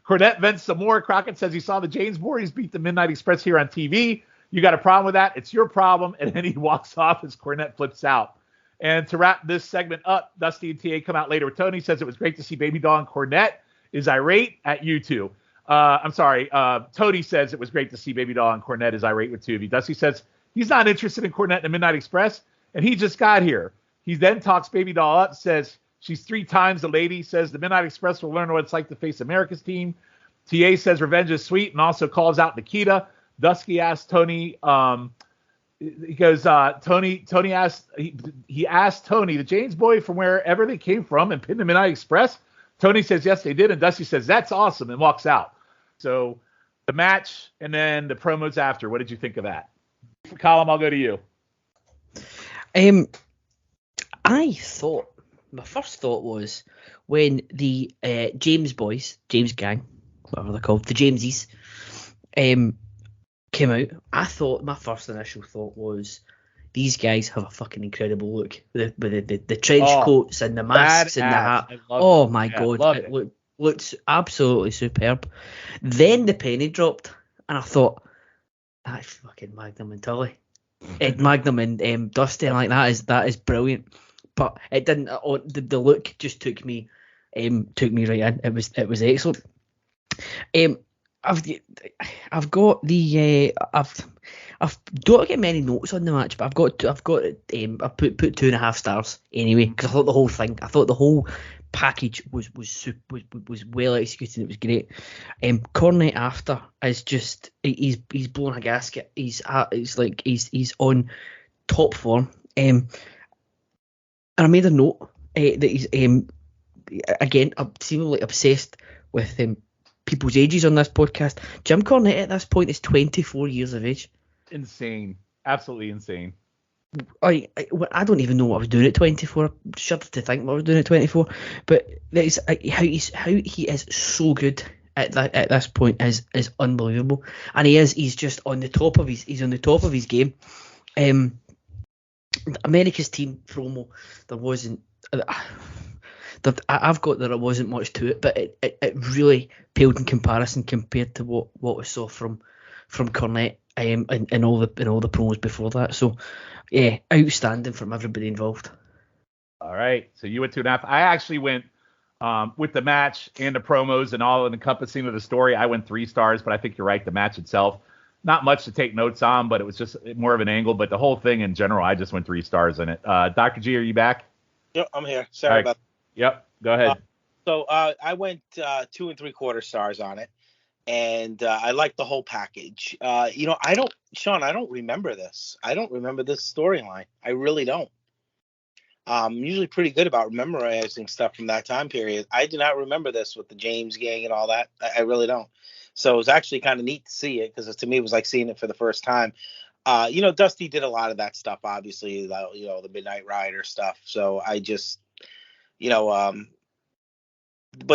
Cornette vents some more. Crockett says he saw the James Boys beat the Midnight Express here on TV. You got a problem with that? It's your problem. And then he walks off as Cornette flips out. And to wrap this segment up, Dusty and TA come out later with Tony. Says it was great to see Baby Doll and Cornette is irate at you two. Tony says it was great to see Baby Doll and Cornette is irate with two of you. Dusty says he's not interested in Cornette and the Midnight Express, and he just got here. He then talks Baby Doll up, says she's 3 times the lady, says the Midnight Express will learn what it's like to face America's team. TA says revenge is sweet and also calls out Nikita. Dusty asks Tony, he goes, Tony asked, he asked Tony, the James Boy from wherever they came from and pinned the Midnight Express. Tony says, yes, they did. And Dusty says, that's awesome, and walks out. So the match and then the promos after. What did you think of that? Colin, I'll go to you. I thought my first thought was when the James gang, whatever they're called, the Jamesies, came out. I thought my first initial thought was these guys have a fucking incredible look with the trench coats and the masks and the hat. Oh my god, it looks absolutely superb. Then the penny dropped, and I thought that's fucking Magnum and Tully. Magnum and Dusty, like that is brilliant. But it didn't. The look just took me right in. It was excellent. I've got the I've don't get many notes on the match, but I've got I put 2.5 stars anyway, because I thought the whole package was well executed. It was great. Cornette after is just he's blowing a gasket. He's on top form. And I made a note that he's again seemingly obsessed with people's ages on this podcast. Jim Cornette at this point is 24 years of age. Insane, absolutely insane. I don't even know what I was doing at 24. I shudder to think what I was doing at 24. But that is how he is so good at this point is unbelievable, and he's just on the top of his game. America's team promo, there wasn't. I've got that it wasn't much to it, but it really paled in comparison compared to what we saw from Cornette and all the promos before that. So yeah, outstanding from everybody involved. All right, so you went 2.5. I actually went with the match and the promos and all encompassing of the story. I went 3 stars, but I think you're right. The match itself, not much to take notes on, but it was just more of an angle. But the whole thing in general, I just went 3 stars in it. Dr. G, are you back? Yep, I'm here. Sorry about that. Yep, go ahead. So I went 2 3/4 stars on it, and I like the whole package. I don't remember this. I don't remember this storyline. I really don't. I'm usually pretty good about memorizing stuff from that time period. I do not remember this with the James gang and all that. I really don't. So it was actually kind of neat to see it, because to me it was like seeing it for the first time. Dusty did a lot of that stuff, obviously, the Midnight Rider stuff. So I just, but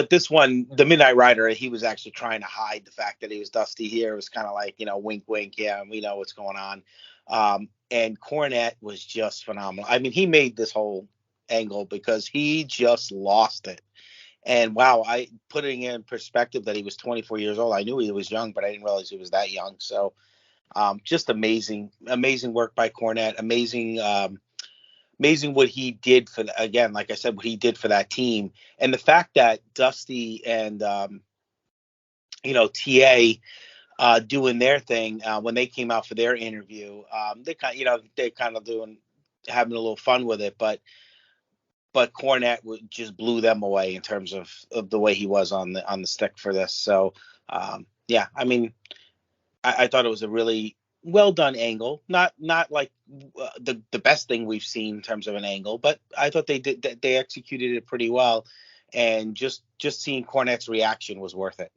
this one, the Midnight Rider, he was actually trying to hide the fact that he was Dusty here. It was kind of like, wink, wink. Yeah, we know what's going on. And Cornette was just phenomenal. I mean, he made this whole angle because he just lost it. And wow, putting in perspective that he was 24 years old. I knew he was young, but I didn't realize he was that young. So just amazing work by Cornette. Amazing what he did like I said, what he did for that team. And the fact that Dusty and, TA doing their thing when they came out for their interview, they're kind of having a little fun with it, but Cornette just blew them away in terms of the way he was on the stick for this. So, yeah, I mean, I thought it was a really well done angle, not like the best thing we've seen in terms of an angle, but I thought they executed it pretty well, and just seeing Cornette's reaction was worth it.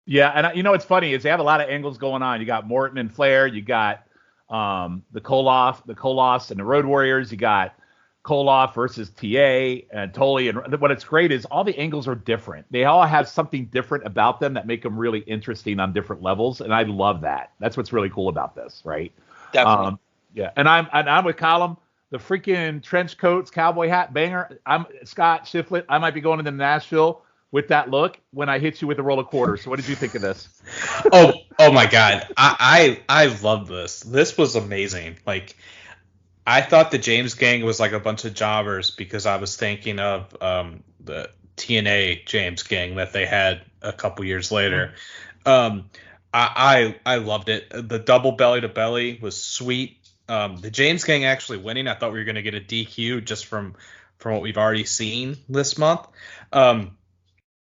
Yeah, and what's funny is they have a lot of angles going on. You got Morton and Flair, you got the Koloffs and the Road Warriors, you got Koloff versus TA and Tully, and what's great is all the angles are different. They all have something different about them that make them really interesting on different levels, and I love that. That's what's really cool about this, right? Definitely. Yeah, and I'm with Colin. The freaking trench coats, cowboy hat, banger. I'm Scott Shiflett. I might be going to Nashville with that look when I hit you with a roll of quarters. So what did you think of this? Oh my God, I love this. This was amazing. Like, I thought the James gang was like a bunch of jobbers, because I was thinking of the TNA James gang that they had a couple years later. I loved it. The double belly to belly was sweet. The James gang actually winning, I thought we were going to get a DQ just from what we've already seen this month.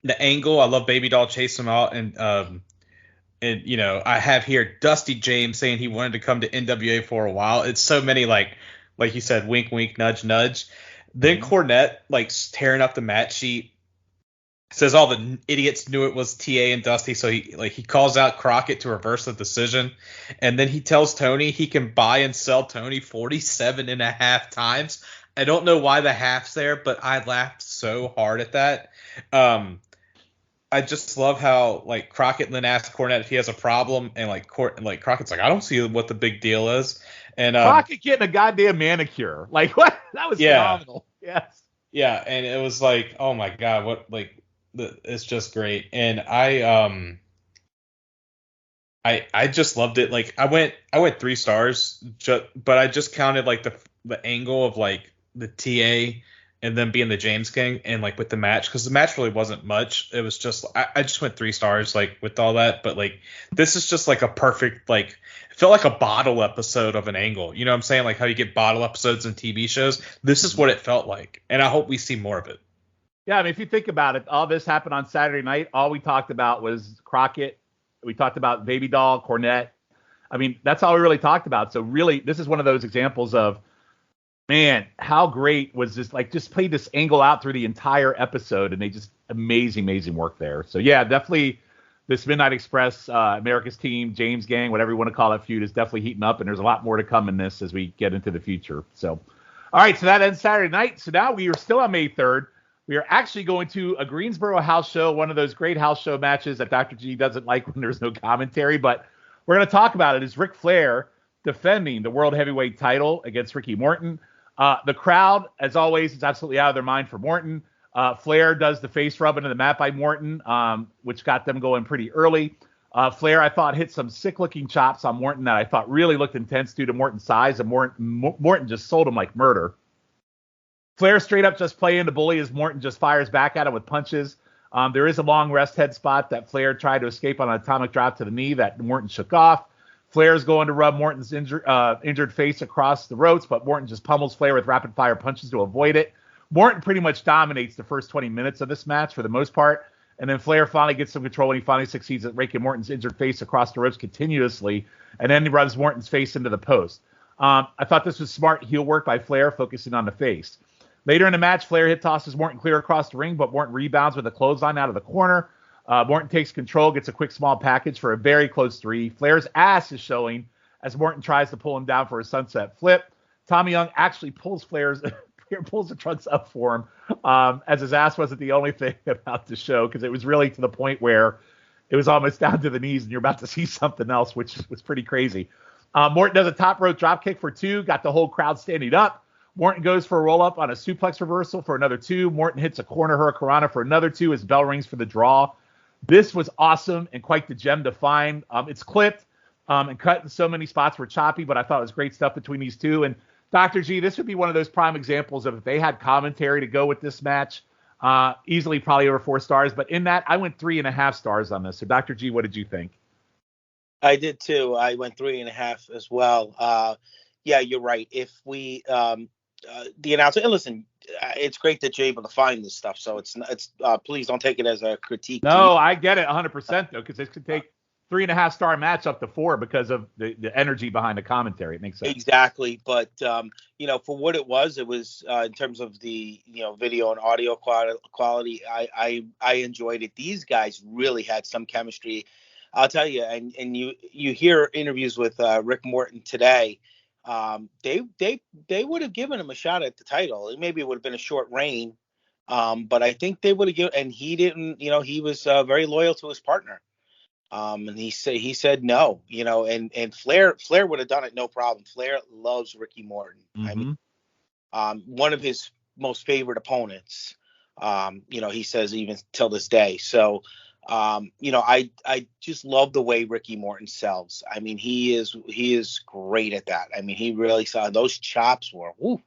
The angle, I love Baby Doll chase him out, and I have here Dusty James saying he wanted to come to NWA for a while. It's so many like you said, wink, wink, nudge, nudge. Then Cornette like tearing up the match sheet, says all the idiots knew it was TA and Dusty, so he calls out Crockett to reverse the decision, and then he tells Tony he can buy and sell Tony 47.5 times. I don't know why the half's there, but I laughed so hard at that. I just love how like Crockett then asks Cornette if he has a problem, and Crockett's like, I don't see what the big deal is. And Crockett getting a goddamn manicure, like what? That was phenomenal. Yes. Yeah, and it was like, oh my god, what it's just great. And I just loved it. Like I went 3 stars, but I just counted like the angle of like the TA and then being the James King and like with the match, because the match really wasn't much. It was just I just went 3 stars like with all that. But like this is just like a perfect, like it felt like a bottle episode of an angle. You know what I'm saying? Like how you get bottle episodes in TV shows. This is what it felt like, and I hope we see more of it. Yeah, I mean, if you think about it, all this happened on Saturday night. All we talked about was Crockett. We talked about Baby Doll, Cornette. I mean, that's all we really talked about. So really, this is one of those examples of, man, how great was this? Like, just played this angle out through the entire episode, and they just amazing work there. So yeah, definitely this Midnight Express, America's Team, James Gang, whatever you want to call it, feud is definitely heating up, and there's a lot more to come in this as we get into the future. So, all right, so that ends Saturday night. So now we are still on May 3rd. We are actually going to a Greensboro house show, one of those great house show matches that Dr. G doesn't like when there's no commentary, but we're going to talk about it. It's Ric Flair defending the World Heavyweight title against Ricky Morton. The crowd, as always, is absolutely out of their mind for Morton. Flair does the face rub into the mat by Morton, which got them going pretty early. Flair, I thought, hit some sick-looking chops on Morton that I thought really looked intense due to Morton's size, and Morton just sold him like murder. Flair straight up just playing the bully as Morton just fires back at him with punches. There is a long rest head spot that Flair tried to escape on an atomic drop to the knee that Morton shook off. Flair's going to rub Morton's injured face across the ropes, but Morton just pummels Flair with rapid fire punches to avoid it. Morton pretty much dominates the first 20 minutes of this match for the most part, and then Flair finally gets some control and he finally succeeds at raking Morton's injured face across the ropes continuously, and then he rubs Morton's face into the post. I thought this was smart heel work by Flair, focusing on the face. Later in the match, Flair hit tosses Morton clear across the ring, but Morton rebounds with a clothesline out of the corner. Morton takes control, gets a quick small package for a very close 3. Flair's ass is showing as Morton tries to pull him down for a sunset flip. Tommy Young actually pulls the trunks up for him, as his ass wasn't the only thing about the show, because it was really to the point where it was almost down to the knees and you're about to see something else, which was pretty crazy. Morton does a top rope drop kick for 2, got the whole crowd standing up. Morton goes for a roll-up on a suplex reversal for another 2. Morton hits a corner hurricanrana for another 2 as bell rings for the draw. This was awesome and quite the gem to find. It's clipped and cut in so many spots were choppy, but I thought it was great stuff between these two. And Dr. G, this would be one of those prime examples of if they had commentary to go with this match, easily probably over 4 stars. But in that, I went 3.5 stars on this. So Dr. G, what did you think? I did too. I went 3.5 as well. Yeah, you're right. If we the announcer, and listen, it's great that you're able to find this stuff. So it's please don't take it as a critique. No, I get it 100% though, because this could take 3.5 star match up to 4 because of the energy behind the commentary. It makes sense. Exactly. But for what it was in terms of the video and audio quality, I enjoyed it. These guys really had some chemistry. I'll tell you, and you hear interviews with Rick Morton today. They would have given him a shot at the title. Maybe it would have been a short reign, but I think they would have given. And he didn't. He was very loyal to his partner. And he said no. And Flair would have done it no problem. Flair loves Ricky Morton. Mm-hmm. I mean, one of his most favorite opponents. He says even till this day. So. I just love the way Ricky Morton sells. I mean, he is great at that. I mean, he really saw those chops were, woo,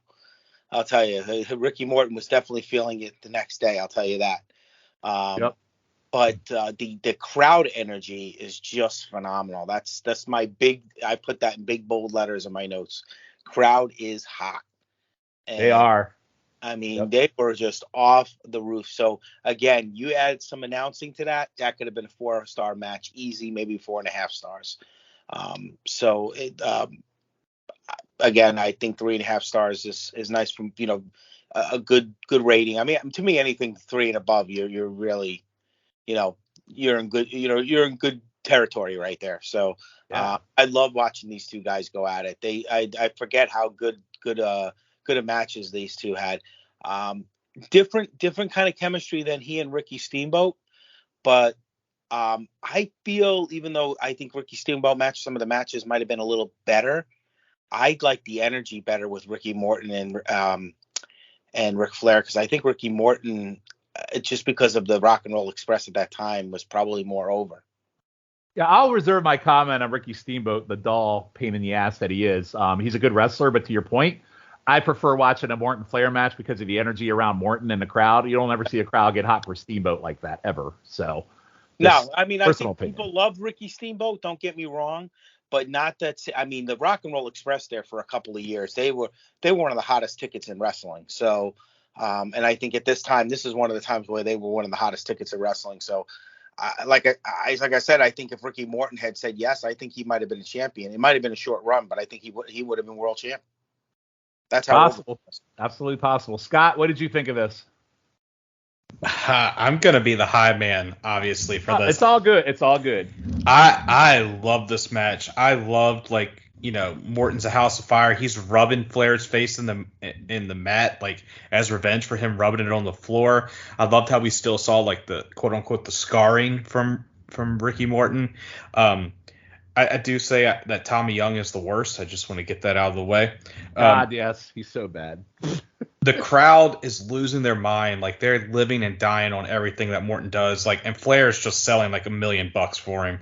I'll tell you, Ricky Morton was definitely feeling it the next day. I'll tell you that. Yep. But the crowd energy is just phenomenal. That's I put that in big bold letters in my notes. Crowd is hot. And they are. I mean, Yep. They were just off the roof. So, again, you add some announcing to that. That could have been a 4-star match, easy, maybe 4.5 stars. Again, I think 3.5 stars is nice from, a good rating. I mean, to me, anything 3 and above, you're really, you're in good territory right there. So I love watching these two guys go at it. I forget how good of matches these two had. Different kind of chemistry than he and Ricky Steamboat, but I feel, even though I think Ricky Steamboat some of the matches might have been a little better, I like the energy better with Ricky Morton and Ric Flair, because I think Ricky Morton, just because of the Rock and Roll Express at that time, was probably more over. Yeah, I'll reserve my comment on Ricky Steamboat, the dull pain in the ass that he is. He's a good wrestler, but to your point, I prefer watching a Morton Flair match because of the energy around Morton and the crowd. You don't ever see a crowd get hot for Steamboat like that ever. So, no, I mean, I think opinion. People love Ricky Steamboat. Don't get me wrong, but not that. I mean, the Rock and Roll Express there for a couple of years, they were one of the hottest tickets in wrestling. So, and I think at this time, this is one of the times where they were one of the hottest tickets in wrestling. So, like I said, I think if Ricky Morton had said yes, I think he might have been a champion. It might have been a short run, but I think he would have been world champ. That's how possible. Absolutely possible. Scott, what did you think of this? I'm gonna be the high man, obviously, for this. It's all good. It's all good. I love this match. I loved, Morton's a house of fire. He's rubbing Flair's face in the mat, as revenge for him rubbing it on the floor. I loved how we still saw the quote unquote the scarring from Ricky Morton. I do say that Tommy Young is the worst. I just want to get that out of the way. God, yes, he's so bad. The crowd is losing their mind. They're living and dying on everything that Morton does. And Flair is just selling $1 million for him.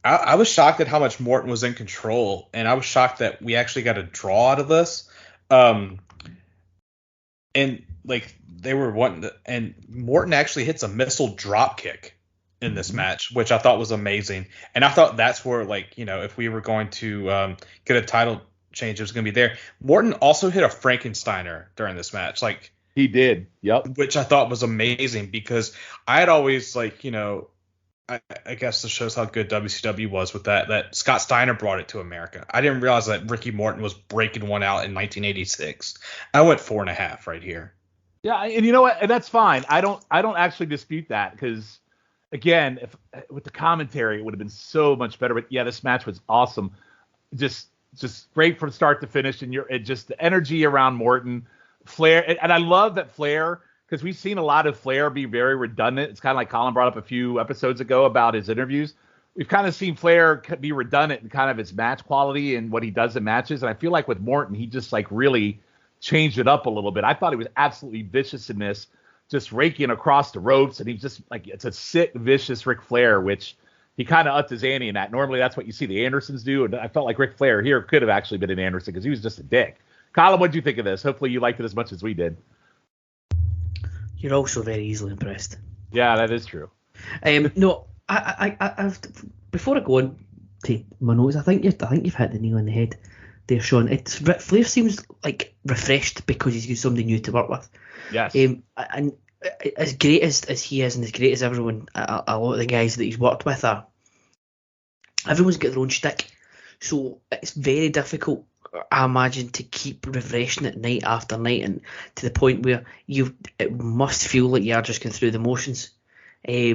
I was shocked at how much Morton was in control, and I was shocked that we actually got a draw out of this. They were wanting and Morton actually hits a missile drop kick in this match, which I thought was amazing. And I thought that's where, if we were going to get a title change, it was going to be there. Morton also hit a Frankensteiner during this match. He did. Yep. Which I thought was amazing, because I had always, I guess this shows how good WCW was with that Scott Steiner brought it to America. I didn't realize that Ricky Morton was breaking one out in 1986. I went 4.5 right here. Yeah, and you know what? And that's fine. I don't actually dispute that, because again, with the commentary, it would have been so much better. But yeah, this match was awesome. Just great from start to finish, and just the energy around Morton, Flair, and I love that Flair, because we've seen a lot of Flair be very redundant. It's kind of like Colin brought up a few episodes ago about his interviews. We've kind of seen Flair be redundant in kind of his match quality and what he does in matches. And I feel like with Morton, he just really changed it up a little bit. I thought he was absolutely vicious in this, just raking across the ropes. And he's just it's a sick, vicious Ric Flair, which he kind of upped his ante in that. Normally that's what you see the Andersons do. And I felt like Ric Flair here could have actually been an Anderson, because he was just a dick. Colin, what did you think of this? Hopefully you liked it as much as we did. You're also very easily impressed. Yeah, that is true. No, I've before I go on to my notes, I think you've hit the nail on the head there, Sean. Flair seems refreshed because he's got somebody new to work with. Yes. And as great as he is, and as great as everyone, a lot of the guys that he's worked with are, everyone's got their own shtick. So it's very difficult, I imagine, to keep refreshing it night after night, and to the point where it must feel like you are just going through the motions. A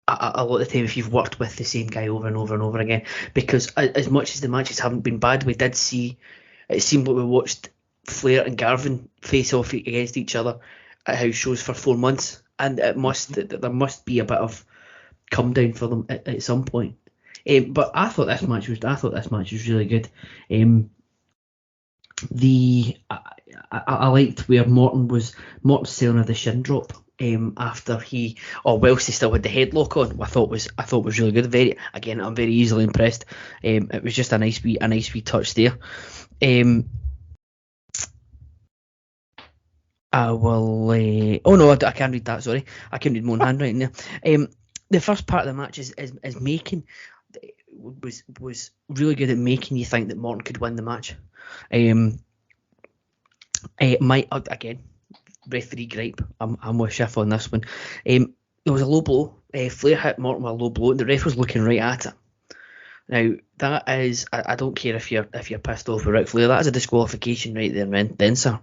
lot of the time, if you've worked with the same guy over and over and over again, because as much as the matches haven't been bad, we did see, it seemed like we watched Flair and Garvin face off against each other at house shows for 4 months, and there must be a bit of come down for them at some point. But I thought this match was really good. I liked where Morton's selling of the shin drop after whilst he still had the headlock on. I thought was really good. I'm very easily impressed. It was just a nice wee touch there. I will. Oh no, I can't read that. Sorry, I can't read my own handwriting there. The first part of the match is making. Was really good at making you think that Morton could win the match. Again, referee gripe. I'm with Schiff on this one. There was a low blow. Flair hit Morton with a low blow, and the ref was looking right at it. Now that is, I don't care if you're pissed off with Ric Flair, that is a disqualification right there, man. Then sir,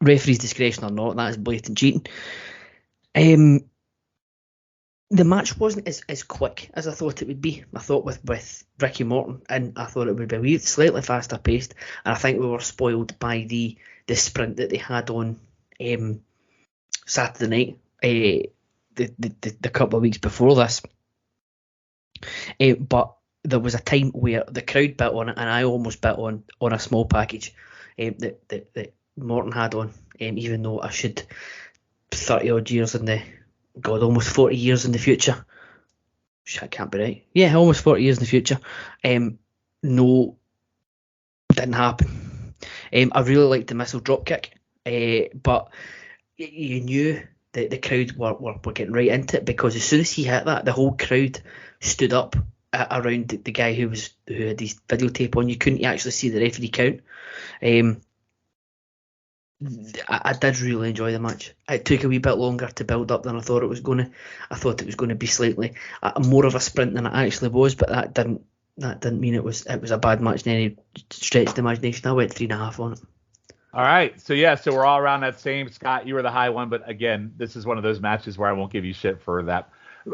referee's discretion or not, that is blatant cheating. The match wasn't as quick as I thought it would be. I thought with Ricky Morton, and I thought it would be slightly faster paced, and I think we were spoiled by the sprint that they had on Saturday night, the couple of weeks before this. But there was a time where the crowd bit on it, and I almost bit on a small package that Morton had on, even though I should 30 odd years in the almost 40 years in the future. That can't be right. Yeah, almost 40 years in the future. No, didn't happen. I really liked the missile drop kick, but you knew that the crowd were getting right into it, because as soon as he hit that, the whole crowd stood up around the guy who had his videotape on. You couldn't actually see the referee count. I did really enjoy the match. It took a wee bit longer to build up than I thought it was going to. I thought it was going to be slightly more of a sprint than it actually was, but that didn't mean it was a bad match in any stretch of the imagination. I went 3.5 on it. All right, so we're all around that same. Scott, you were the high one, but again, this is one of those matches where I won't give you shit for that.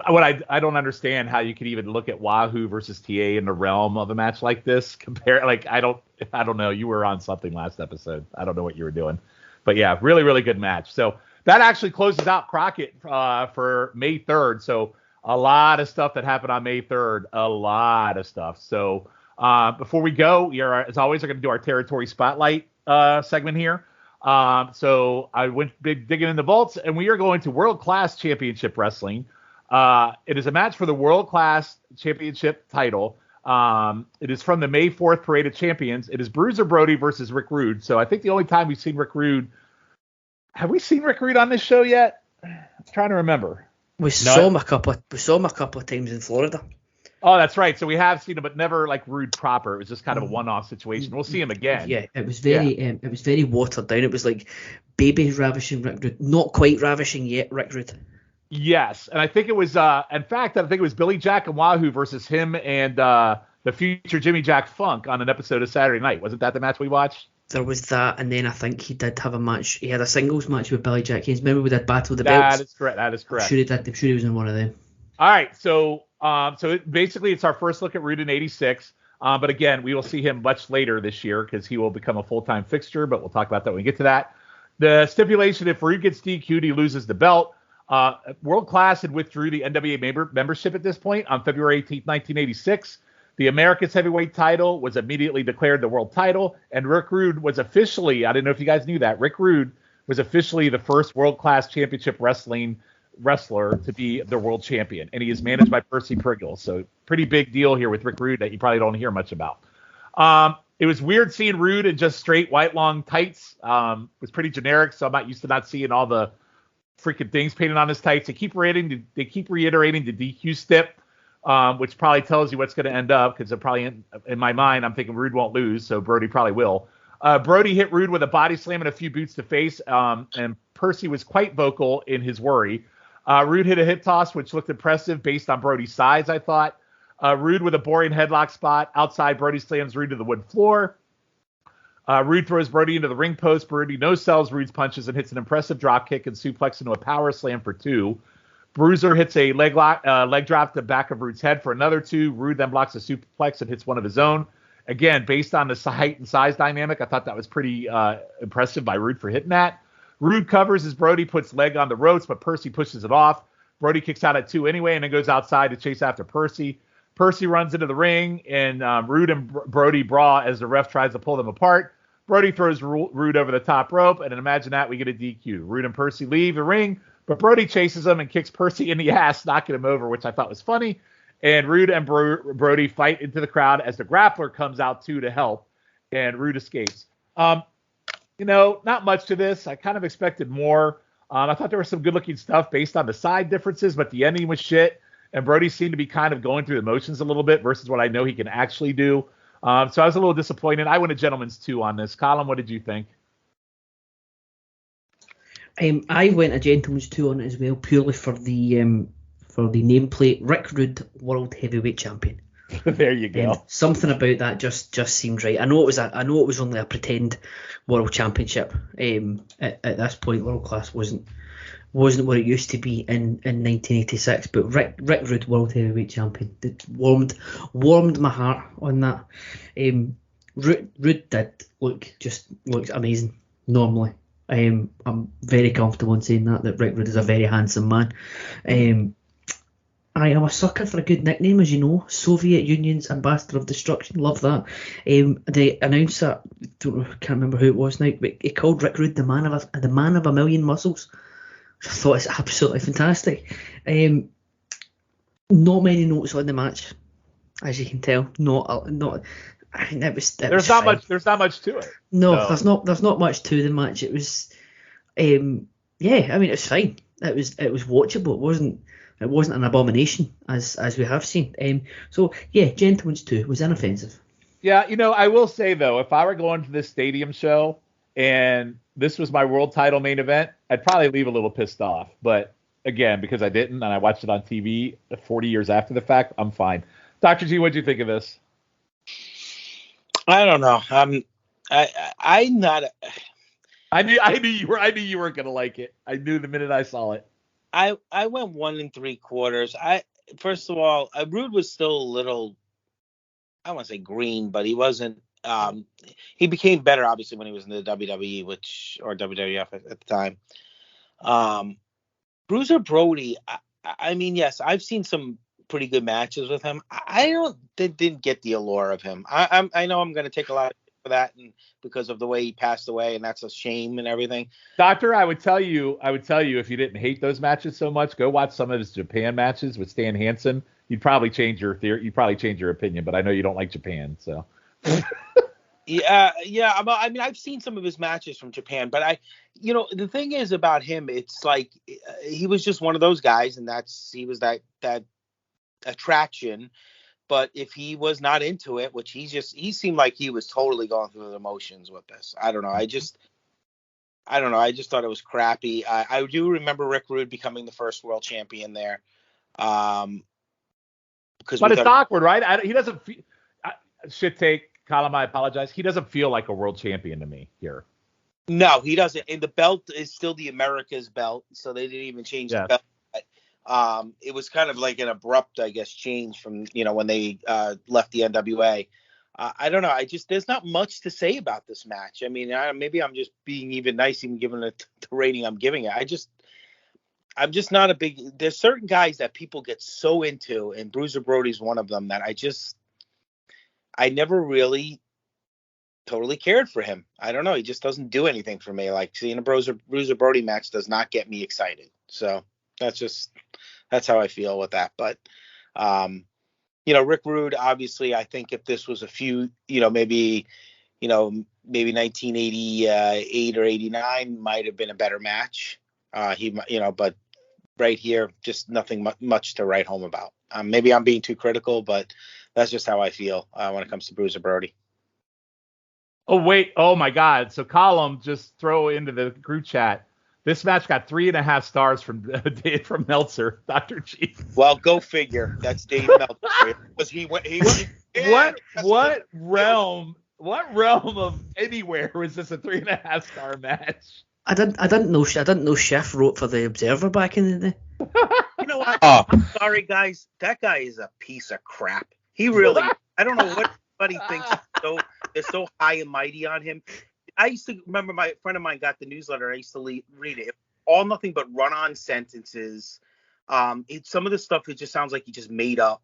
What I don't understand how you could even look at Wahoo versus TA in the realm of a match like this. I don't know. You were on something last episode. I don't know what you were doing. But yeah, really, really good match. So that actually closes out Crockett for May 3rd. So a lot of stuff that happened on May 3rd. A lot of stuff. So before we go, as always, we're going to do our territory spotlight segment here. So I went big digging in the vaults, and we are going to World Class Championship Wrestling. It is a match for the World Class Championship title. It is from the May 4th Parade of Champions. It is Bruiser Brody versus Rick Rude. So I think the only time we've seen Rick Rude, have we seen Rick Rude on this show yet? I'm trying to remember. We saw him a couple of times in Florida. Oh, that's right. So we have seen him, but never like Rude proper. It was just kind of a one-off situation. We'll see him again. Yeah, it was very watered down. It was like baby ravishing Rick Rude, not quite ravishing yet Rick Rude. Yes, and I think it was, in fact, I think it was Billy Jack and Wahoo versus him and the future Jimmy Jack Funk on an episode of Saturday Night. Wasn't that the match we watched? There was that, and then I think he did have a match. He had a singles match with Billy Jack Haynes. Remember we did Battle of the Belts? That is correct. I'm sure he did. I'm sure he was in one of them. All right, so basically it's our first look at Rude in '86. But again, we will see him much later this year because he will become a full-time fixture. But we'll talk about that when we get to that. The stipulation: if Rude gets DQ'd, he loses the belt. World Class had withdrew the NWA membership at this point on February 18, 1986. The America's Heavyweight title was immediately declared the world title, and Rick Rude was officially, I don't know if you guys knew that, Rick Rude was officially the first World Class Championship Wrestling wrestler to be the world champion, and he is managed by Percy Priggle. So pretty big deal here with Rick Rude that you probably don't hear much about. It was weird seeing Rude in just straight white long tights. It was pretty generic, so I'm not used to not seeing all the freaking things painted on his tights. They keep reiterating the DQ stip, which probably tells you what's going to end up, because probably in my mind I'm thinking Rude won't lose, so Brody probably will. Brody hit Rude with a body slam and a few boots to face, and Percy was quite vocal in his worry. Rude hit a hip toss, which looked impressive based on Brody's size, I thought. Rude with a boring headlock spot outside. Brody slams Rude to the wood floor. Rude throws Brody into the ring post. Brody no-sells Rude's punches and hits an impressive drop kick and suplex into a power slam for 2. Bruiser hits a leg drop to the back of Rude's head for another 2. Rude then blocks a suplex and hits one of his own. Again, based on the height and size dynamic, I thought that was pretty impressive by Rude for hitting that. Rude covers as Brody puts leg on the ropes, but Percy pushes it off. Brody kicks out at 2 anyway and then goes outside to chase after Percy. Percy runs into the ring, and Rude and Brody brawl as the ref tries to pull them apart. Brody throws Rude over the top rope, and imagine that, we get a DQ. Rude and Percy leave the ring, but Brody chases him and kicks Percy in the ass, knocking him over, which I thought was funny. And Rude and Brody fight into the crowd as the grappler comes out too to help, and Rude escapes. Not much to this. I kind of expected more. I thought there was some good-looking stuff based on the side differences, but the ending was shit, and Brody seemed to be kind of going through the motions a little bit versus what I know he can actually do. So I was a little disappointed. I went a gentleman's 2 on this. Colin, what did you think? I went a gentleman's 2 on it as well, purely for the for the nameplate Rick Rude World Heavyweight Champion. There you go. Something about that just seemed right. I know it was only a pretend world championship. At this point, World Class wasn't what it used to be in 1986. But Rick Rude World Heavyweight Champion, it warmed my heart on that. Rude did looks amazing normally. I'm very comfortable in saying that Rick Rude is a very handsome man. I am a sucker for a good nickname, as you know. Soviet Union's Ambassador of Destruction. Love that. The announcer, can't remember who it was now, but he called Rick Rude the man of a million muscles. I thought it's absolutely fantastic. Not many notes on the match, as you can tell. I think there's not much. There's not much to it. No, there's not much to the match. It was, it's fine. It was watchable. It wasn't an abomination as we have seen. Gentlemen's 2 was inoffensive. Yeah, I will say though, if I were going to this stadium show and this was my world title main event, I'd probably leave a little pissed off. But again, because I didn't and I watched it on TV 40 years after the fact, I'm fine. Dr. G, what'd you think of this? I don't know. I'm not. I knew you weren't gonna like it. I knew the minute I saw it. I went 1 3/4. First of all, Rude was still a little, I don't want to say green, but he wasn't. He became better obviously when he was in the WWE, or WWF at the time. Bruiser Brody. I mean, yes, I've seen some pretty good matches with him. Didn't get the allure of him. I know I'm going to take a lot for that, and because of the way he passed away, and that's a shame and everything. Doctor, I would tell you if you didn't hate those matches so much, go watch some of his Japan matches with Stan Hansen. You'd probably change your theory. You'd probably change your opinion, but I know you don't like Japan, so. Yeah. I mean, I've seen some of his matches from Japan, but the thing is about him, it's like he was just one of those guys, and he was that attraction. But if he was not into it, which he seemed like he was totally going through the emotions with this. I don't know. I just thought it was crappy. I do remember Rick Rude becoming the first world champion there. But it's awkward, right? He doesn't feel, shit take, Colin, I apologize. He doesn't feel like a world champion to me here. No, he doesn't. And the belt is still the America's belt, so they didn't even change the belt. It was kind of like an abrupt, I guess, change from, when they left the NWA. I don't know. There's not much to say about this match. I mean, maybe I'm just being even nice, even giving it the rating I'm giving it. I'm just not a big, there's certain guys that people get so into, and Bruiser Brody's one of them, that I never really totally cared for him. I don't know. He just doesn't do anything for me. Like, seeing a Bruiser Brody match does not get me excited. So that's how I feel with that. But, Rick Rude, obviously, I think if this was a feud, maybe 1988 or 89 might have been a better match. But right here, just nothing much to write home about. Maybe I'm being too critical, but that's just how I feel when it comes to Bruiser Brody. Oh, wait. Oh, my God. So Column, just throw into the group chat. This match got 3.5 stars from Meltzer, Dr. G. Well, go figure. That's Dave Meltzer. Because he went. What realm of anywhere was this a 3.5 star match? I didn't know Chef wrote for the Observer back in the day. You know what? I'm sorry, guys. That guy is a piece of crap. He really. I don't know what anybody thinks. They're so high and mighty on him. I used to remember, my friend of mine got the newsletter. I used to read it. All nothing but run-on sentences. Some of the stuff, it just sounds like he just made up.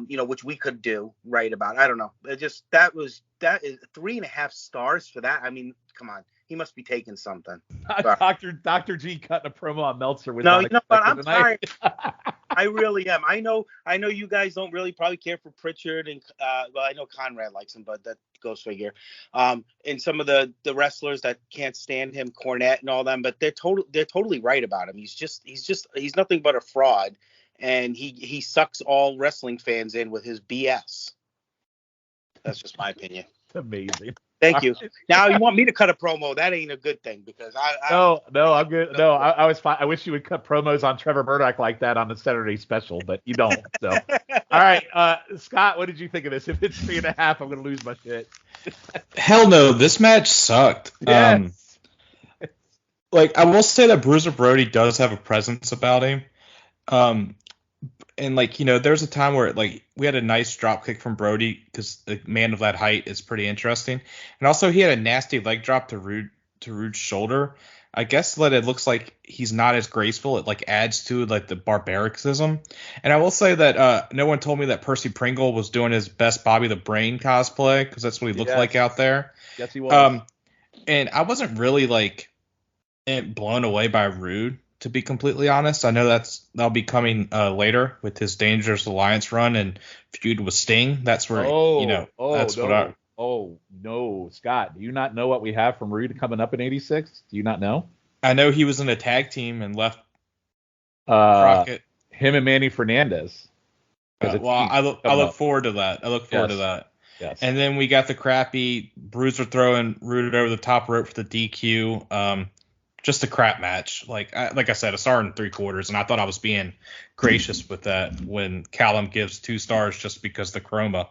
Which we could write about. I don't know. That is 3.5 stars for that. I mean, come on. He must be taking something. Dr. G cutting a promo on Meltzer. No, you know what? I'm sorry. I really am. I know you guys don't really probably care for Pritchard, and I know Conrad likes him, but that goes figure. And some of the wrestlers that can't stand him, Cornette and all them, but they're totally right about him. He's nothing but a fraud, and he sucks all wrestling fans in with his BS. That's just my opinion. Amazing. Thank you. Now you want me to cut a promo? That ain't a good thing because No, I'm good. No, I was fine. I wish you would cut promos on Trevor Murdoch like that on the Saturday special, but you don't. So, all right, Scott, what did you think of this? If it's 3.5, I'm gonna lose my shit. Hell no, this match sucked. Yes. Like I will say that Bruiser Brody does have a presence about him. And like, there's a time where like we had a nice drop kick from Brody because the man of that height is pretty interesting. And also he had a nasty leg drop to Rude's shoulder. I guess that it looks like he's not as graceful. It like adds to like the barbaricism. And I will say that no one told me that Percy Pringle was doing his best Bobby the Brain cosplay because that's what he looked like out there. Yes, he was. And I wasn't really like blown away by Rude, to be completely honest. I know that'll be coming later with his Dangerous Alliance run and feud with Sting. That's where that's no. what I. Oh no, Scott, do you not know what we have from Rude coming up in '86? Do you not know? I know he was in a tag team and left Crockett. Him and Manny Fernandez. I look forward to that. To that. Yes. And then we got the crappy Bruiser throwing Rude over the top rope for the DQ. Just a crap match. Like I said, a star and 3/4, and I thought I was being gracious with that when Callum gives 2 stars just because the chroma.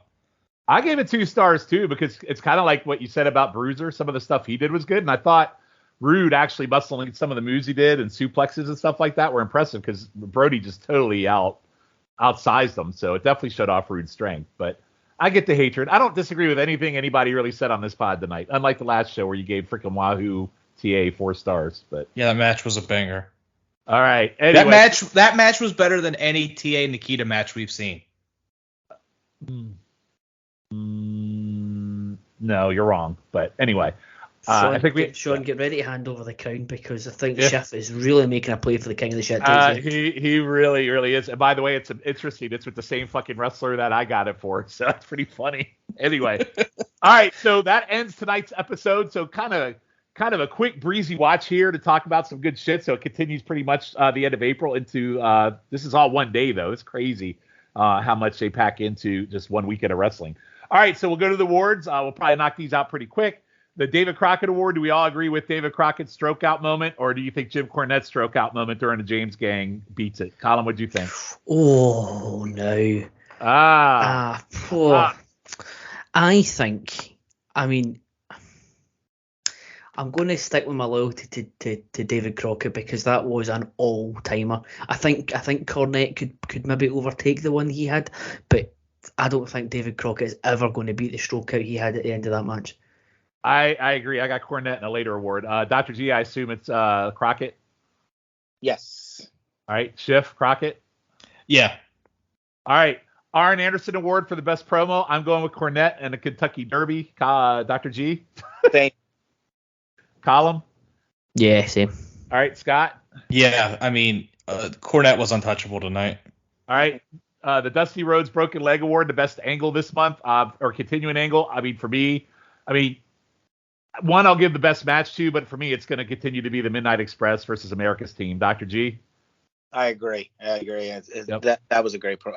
I gave it 2 stars too because it's kind of like what you said about Bruiser. Some of the stuff he did was good, and I thought Rude actually muscling some of the moves he did and suplexes and stuff like that were impressive because Brody just totally outsized them. So it definitely showed off Rude's strength. But I get the hatred. I don't disagree with anything anybody really said on this pod tonight, unlike the last show where you gave freaking Wahoo TA 4 stars. But yeah, that match was a banger. All right. Anyway. That match was better than any TA Nikita match we've seen. No, you're wrong. But anyway, I think Sean, get ready to hand over the crown because I think Schiff is really making a play for the King of the Shit. He really, really is. And by the way, it's interesting. It's with the same fucking wrestler that I got it for. So that's pretty funny. Anyway, all right. So that ends tonight's episode. So kind of a quick breezy watch here to talk about some good shit. So it continues pretty much the end of April into this is all one day though. It's crazy how much they pack into just one weekend of wrestling. All right, so we'll go to the awards. We'll probably knock these out pretty quick. The David Crockett Award, do we all agree with David Crockett's stroke out moment, or do you think Jim Cornette's stroke out moment during the James Gang beats it? Colin, what do you think? Oh, no. I think, I'm going to stick with my loyalty to David Crockett because that was an all-timer. I think Cornette could maybe overtake the one he had, but I don't think David Crockett is ever going to beat the stroke out he had at the end of that match. I agree. I got Cornette in a later award. Dr. G, I assume it's Crockett? Yes. All right. Schiff, Crockett? Yeah. All right. Arn Anderson Award for the best promo. I'm going with Cornette and the Kentucky Derby. Dr. G? Same. Column? Yeah, same. All right. Scott? Yeah. Cornette was untouchable tonight. All right. The Dusty Rhodes Broken Leg Award, the best angle this month, or continuing angle. For me, one I'll give the best match to, but for me, it's going to continue to be the Midnight Express versus America's Team. Dr. G? I agree. Yep. That was a great, great.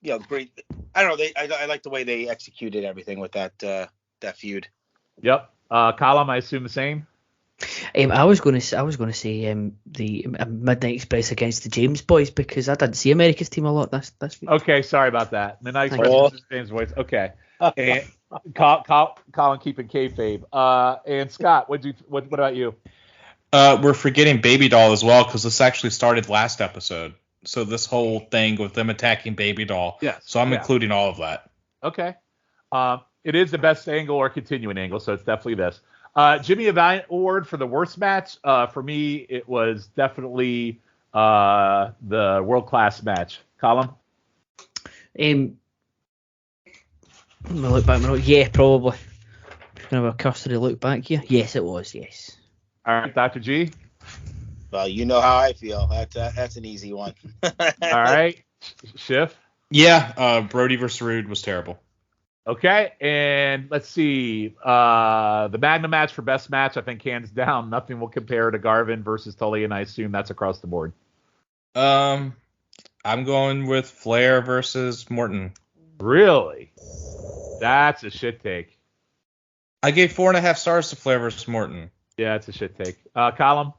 I don't know. I like the way they executed everything with that feud. Yep. Column, I assume the same. I was going to say the Midnight Express against the James Boys because I didn't see America's Team a lot this week. Okay, sorry about that. Midnight Express versus James Boys. Okay. And Colin keeping kayfabe. And Scott, what about you? We're forgetting Baby Doll as well because this actually started last episode. So this whole thing with them attacking Baby Doll. Yes. So I'm including all of that. Okay. It is the best angle or continuing angle, so it's definitely this. Jimmy Valiant Award for the worst match. For me, it was definitely the World Class match. Colin? I'm going to look back. Yeah, probably. Just going to have a cursory look back here. Yes, it was. Yes. All right, Dr. G? Well, you know how I feel. That's an easy one. All right. Schiff? Yeah, Brody versus Rude was terrible. Okay, and let's see. The Magnum match for best match, I think hands down, nothing will compare to Garvin versus Tully, and I assume that's across the board. I'm going with Flair versus Morton. Really? That's a shit take. I gave 4.5 stars to Flair versus Morton. Yeah, it's a shit take. Column.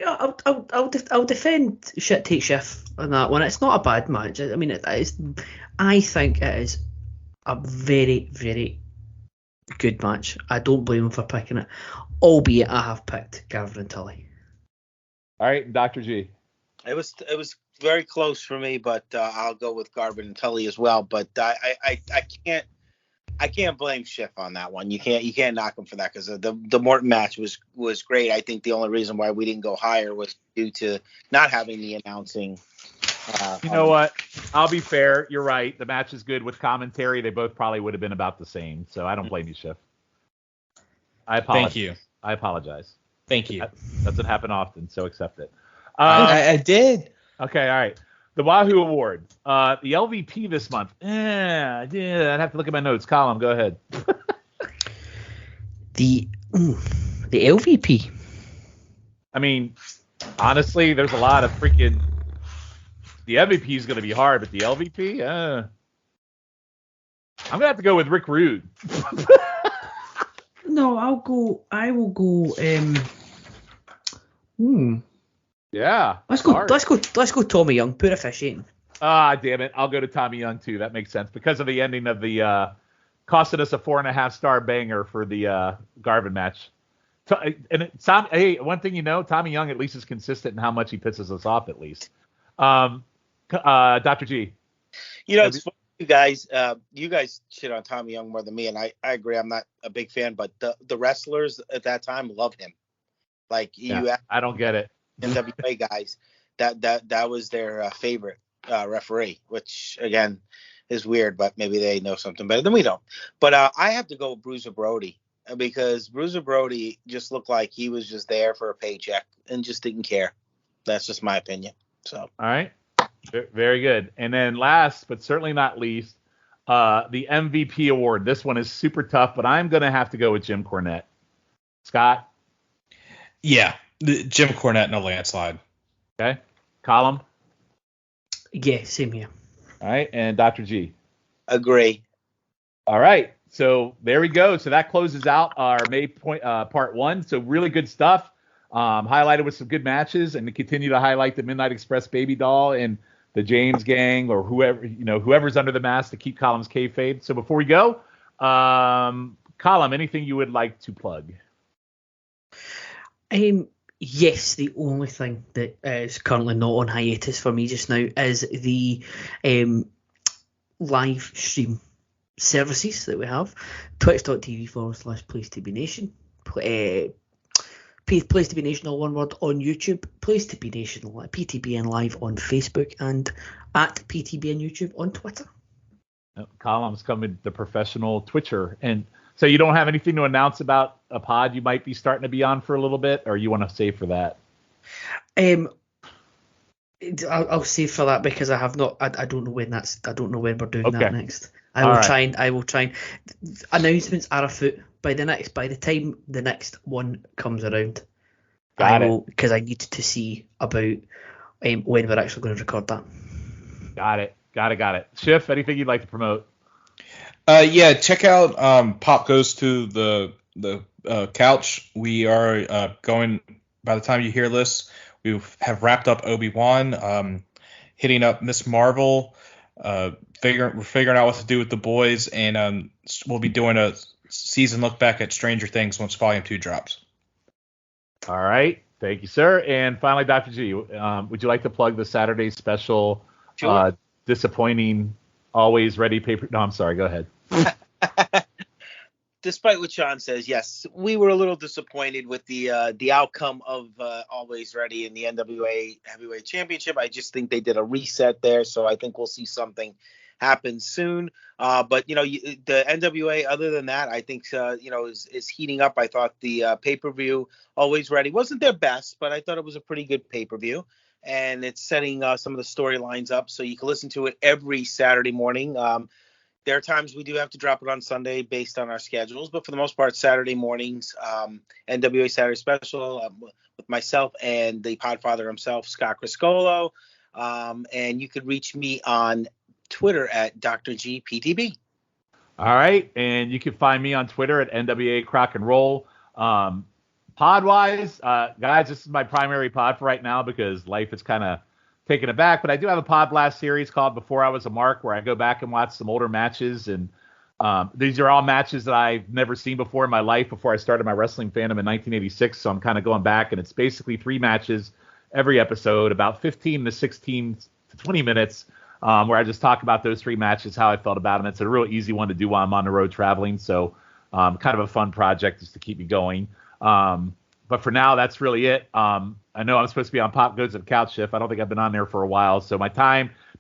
I'll defend shit take Schiff on that one. It's not a bad match. I mean, it is. I think it is a very, very good match. I don't blame him for picking it, albeit I have picked Garver and Tully. All right, Dr. G. It was very close for me, but I'll go with Garvin and Tully as well. But I can't blame Schiff on that one. You can't knock him for that because the Morton match was great. I think the only reason why we didn't go higher was due to not having the announcing. You know what? I'll be fair. You're right. The match is good with commentary. They both probably would have been about the same. So I don't blame you, Schiff. I apologize. Thank you. I apologize. Thank you. That doesn't happen often, so accept it. I did. Okay, all right. The Wahoo Award. The LVP this month. I'd have to look at my notes. Column, go ahead. The LVP. I mean, honestly, there's a lot of freaking. The MVP is going to be hard, but the LVP, I'm going to have to go with Rick Rude. No, I will go. Yeah. Let's go. hard. Let's go. Tommy Young, pure officiating. Damn it. I'll go to Tommy Young too. That makes sense because of the ending of the costed us a 4.5 star banger for the Garvin match. Hey, one thing Tommy Young at least is consistent in how much he pisses us off at least. Dr. G. It's funny, you guys shit on Tommy Young more than me, and I agree. I'm not a big fan, but the wrestlers at that time love him. Like I don't get it. NWA guys, that was their favorite referee, which again is weird, but maybe they know something better than we don't. But I have to go with Bruiser Brody because Bruiser Brody just looked like he was just there for a paycheck and just didn't care. That's just my opinion. So all right, very good. And then last but certainly not least, the MVP award. This one is super tough, but I'm gonna have to go with Jim Cornette. Scott. Yeah. Jim Cornette in a landslide. Okay. Column. Yeah, same here. All right. And Dr. G. Agree. All right. So there we go. So that closes out our May part 1. So really good stuff. Highlighted with some good matches, and to continue to highlight the Midnight Express Baby Doll and the James Gang or whoever's under the mask to keep Column's kayfabe. So before we go, Column, anything you would like to plug? Yes, the only thing that is currently not on hiatus for me just now is the live stream services that we have. Twitch.tv/PlaceToBeNation. Place to Be Nation, all one word, on YouTube. Place to Be Nation, PTBN Live on Facebook, and at PTBN YouTube on Twitter. Column's coming, the professional Twitcher. And so you don't have anything to announce about a pod you might be starting to be on for a little bit, or you want to save for that? I'll save for that because I have not. I don't know when I don't know when we're doing that next. I will try and announcements are afoot by the time the next one comes around. Because I need to see about when we're actually going to record that. Got it. Schiff, anything you'd like to promote? Yeah, check out Pop Goes to the Couch. We are going, by the time you hear this, we have wrapped up Obi-Wan, hitting up Miss Marvel, we're figuring out what to do with the boys, and we'll be doing a season look back at Stranger Things once Volume 2 drops. All right. Thank you, sir. And finally, Dr. G, would you like to plug the Saturday special, disappointing, always ready paper? No, I'm sorry. Go ahead. Despite what Sean says, yes, we were a little disappointed with the outcome of Always Ready in the NWA Heavyweight Championship. I just think they did a reset there, so I think we'll see something happen soon. But the NWA, other than that, I think is heating up. I thought the pay-per-view Always Ready wasn't their best, but I thought it was a pretty good pay-per-view, and it's setting some of the storylines up so you can listen to it every Saturday morning. There are times we do have to drop it on Sunday based on our schedules, but for the most part, Saturday mornings, NWA Saturday Special with myself and the Podfather himself, Scott Criscolo. And you could reach me on Twitter at Dr. GPTB. All right, and you can find me on Twitter at NWA Crock and Roll. Pod-wise, guys, this is my primary pod for right now because life is kind of taking it back. But I do have a Pod Blast series called Before I Was a Mark, where I go back and watch some older matches. And these are all matches that I've never seen before in my life before I started my wrestling fandom in 1986. So I'm kind of going back, and it's basically 3 matches every episode, about 15 to 16 to 20 minutes, where I just talk about those 3 matches, how I felt about them. It's a real easy one to do while I'm on the road traveling. So kind of a fun project just to keep me going. But for now, that's really it. I know I'm supposed to be on Pop Goes of Couch Shift. I don't think I've been on there for a while. So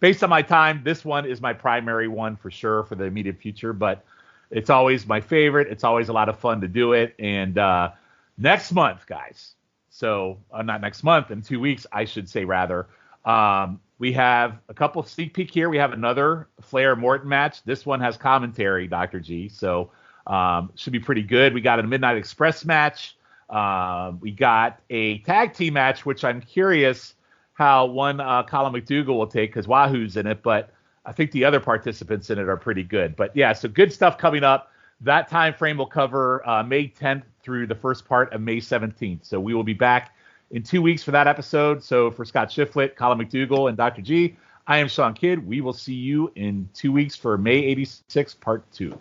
based on my time, this one is my primary one for sure for the immediate future. But it's always my favorite. It's always a lot of fun to do it. And next month, guys. So not next month, in 2 weeks, I should say rather. We have a couple of sneak peek here. We have another Flair Morton match. This one has commentary, Dr. G. So should be pretty good. We got a Midnight Express match. We got a tag team match, which I'm curious how one Colin McDougal will take because Wahoo's in it, but I think the other participants in it are pretty good. But yeah, so good stuff coming up. That time frame will cover May 10th through the first part of May 17th. So we will be back in 2 weeks for that episode. So for Scott Shiflett, Colin McDougal, and Dr. G, I am Sean Kidd. We will see you in 2 weeks for May 86 Part 2.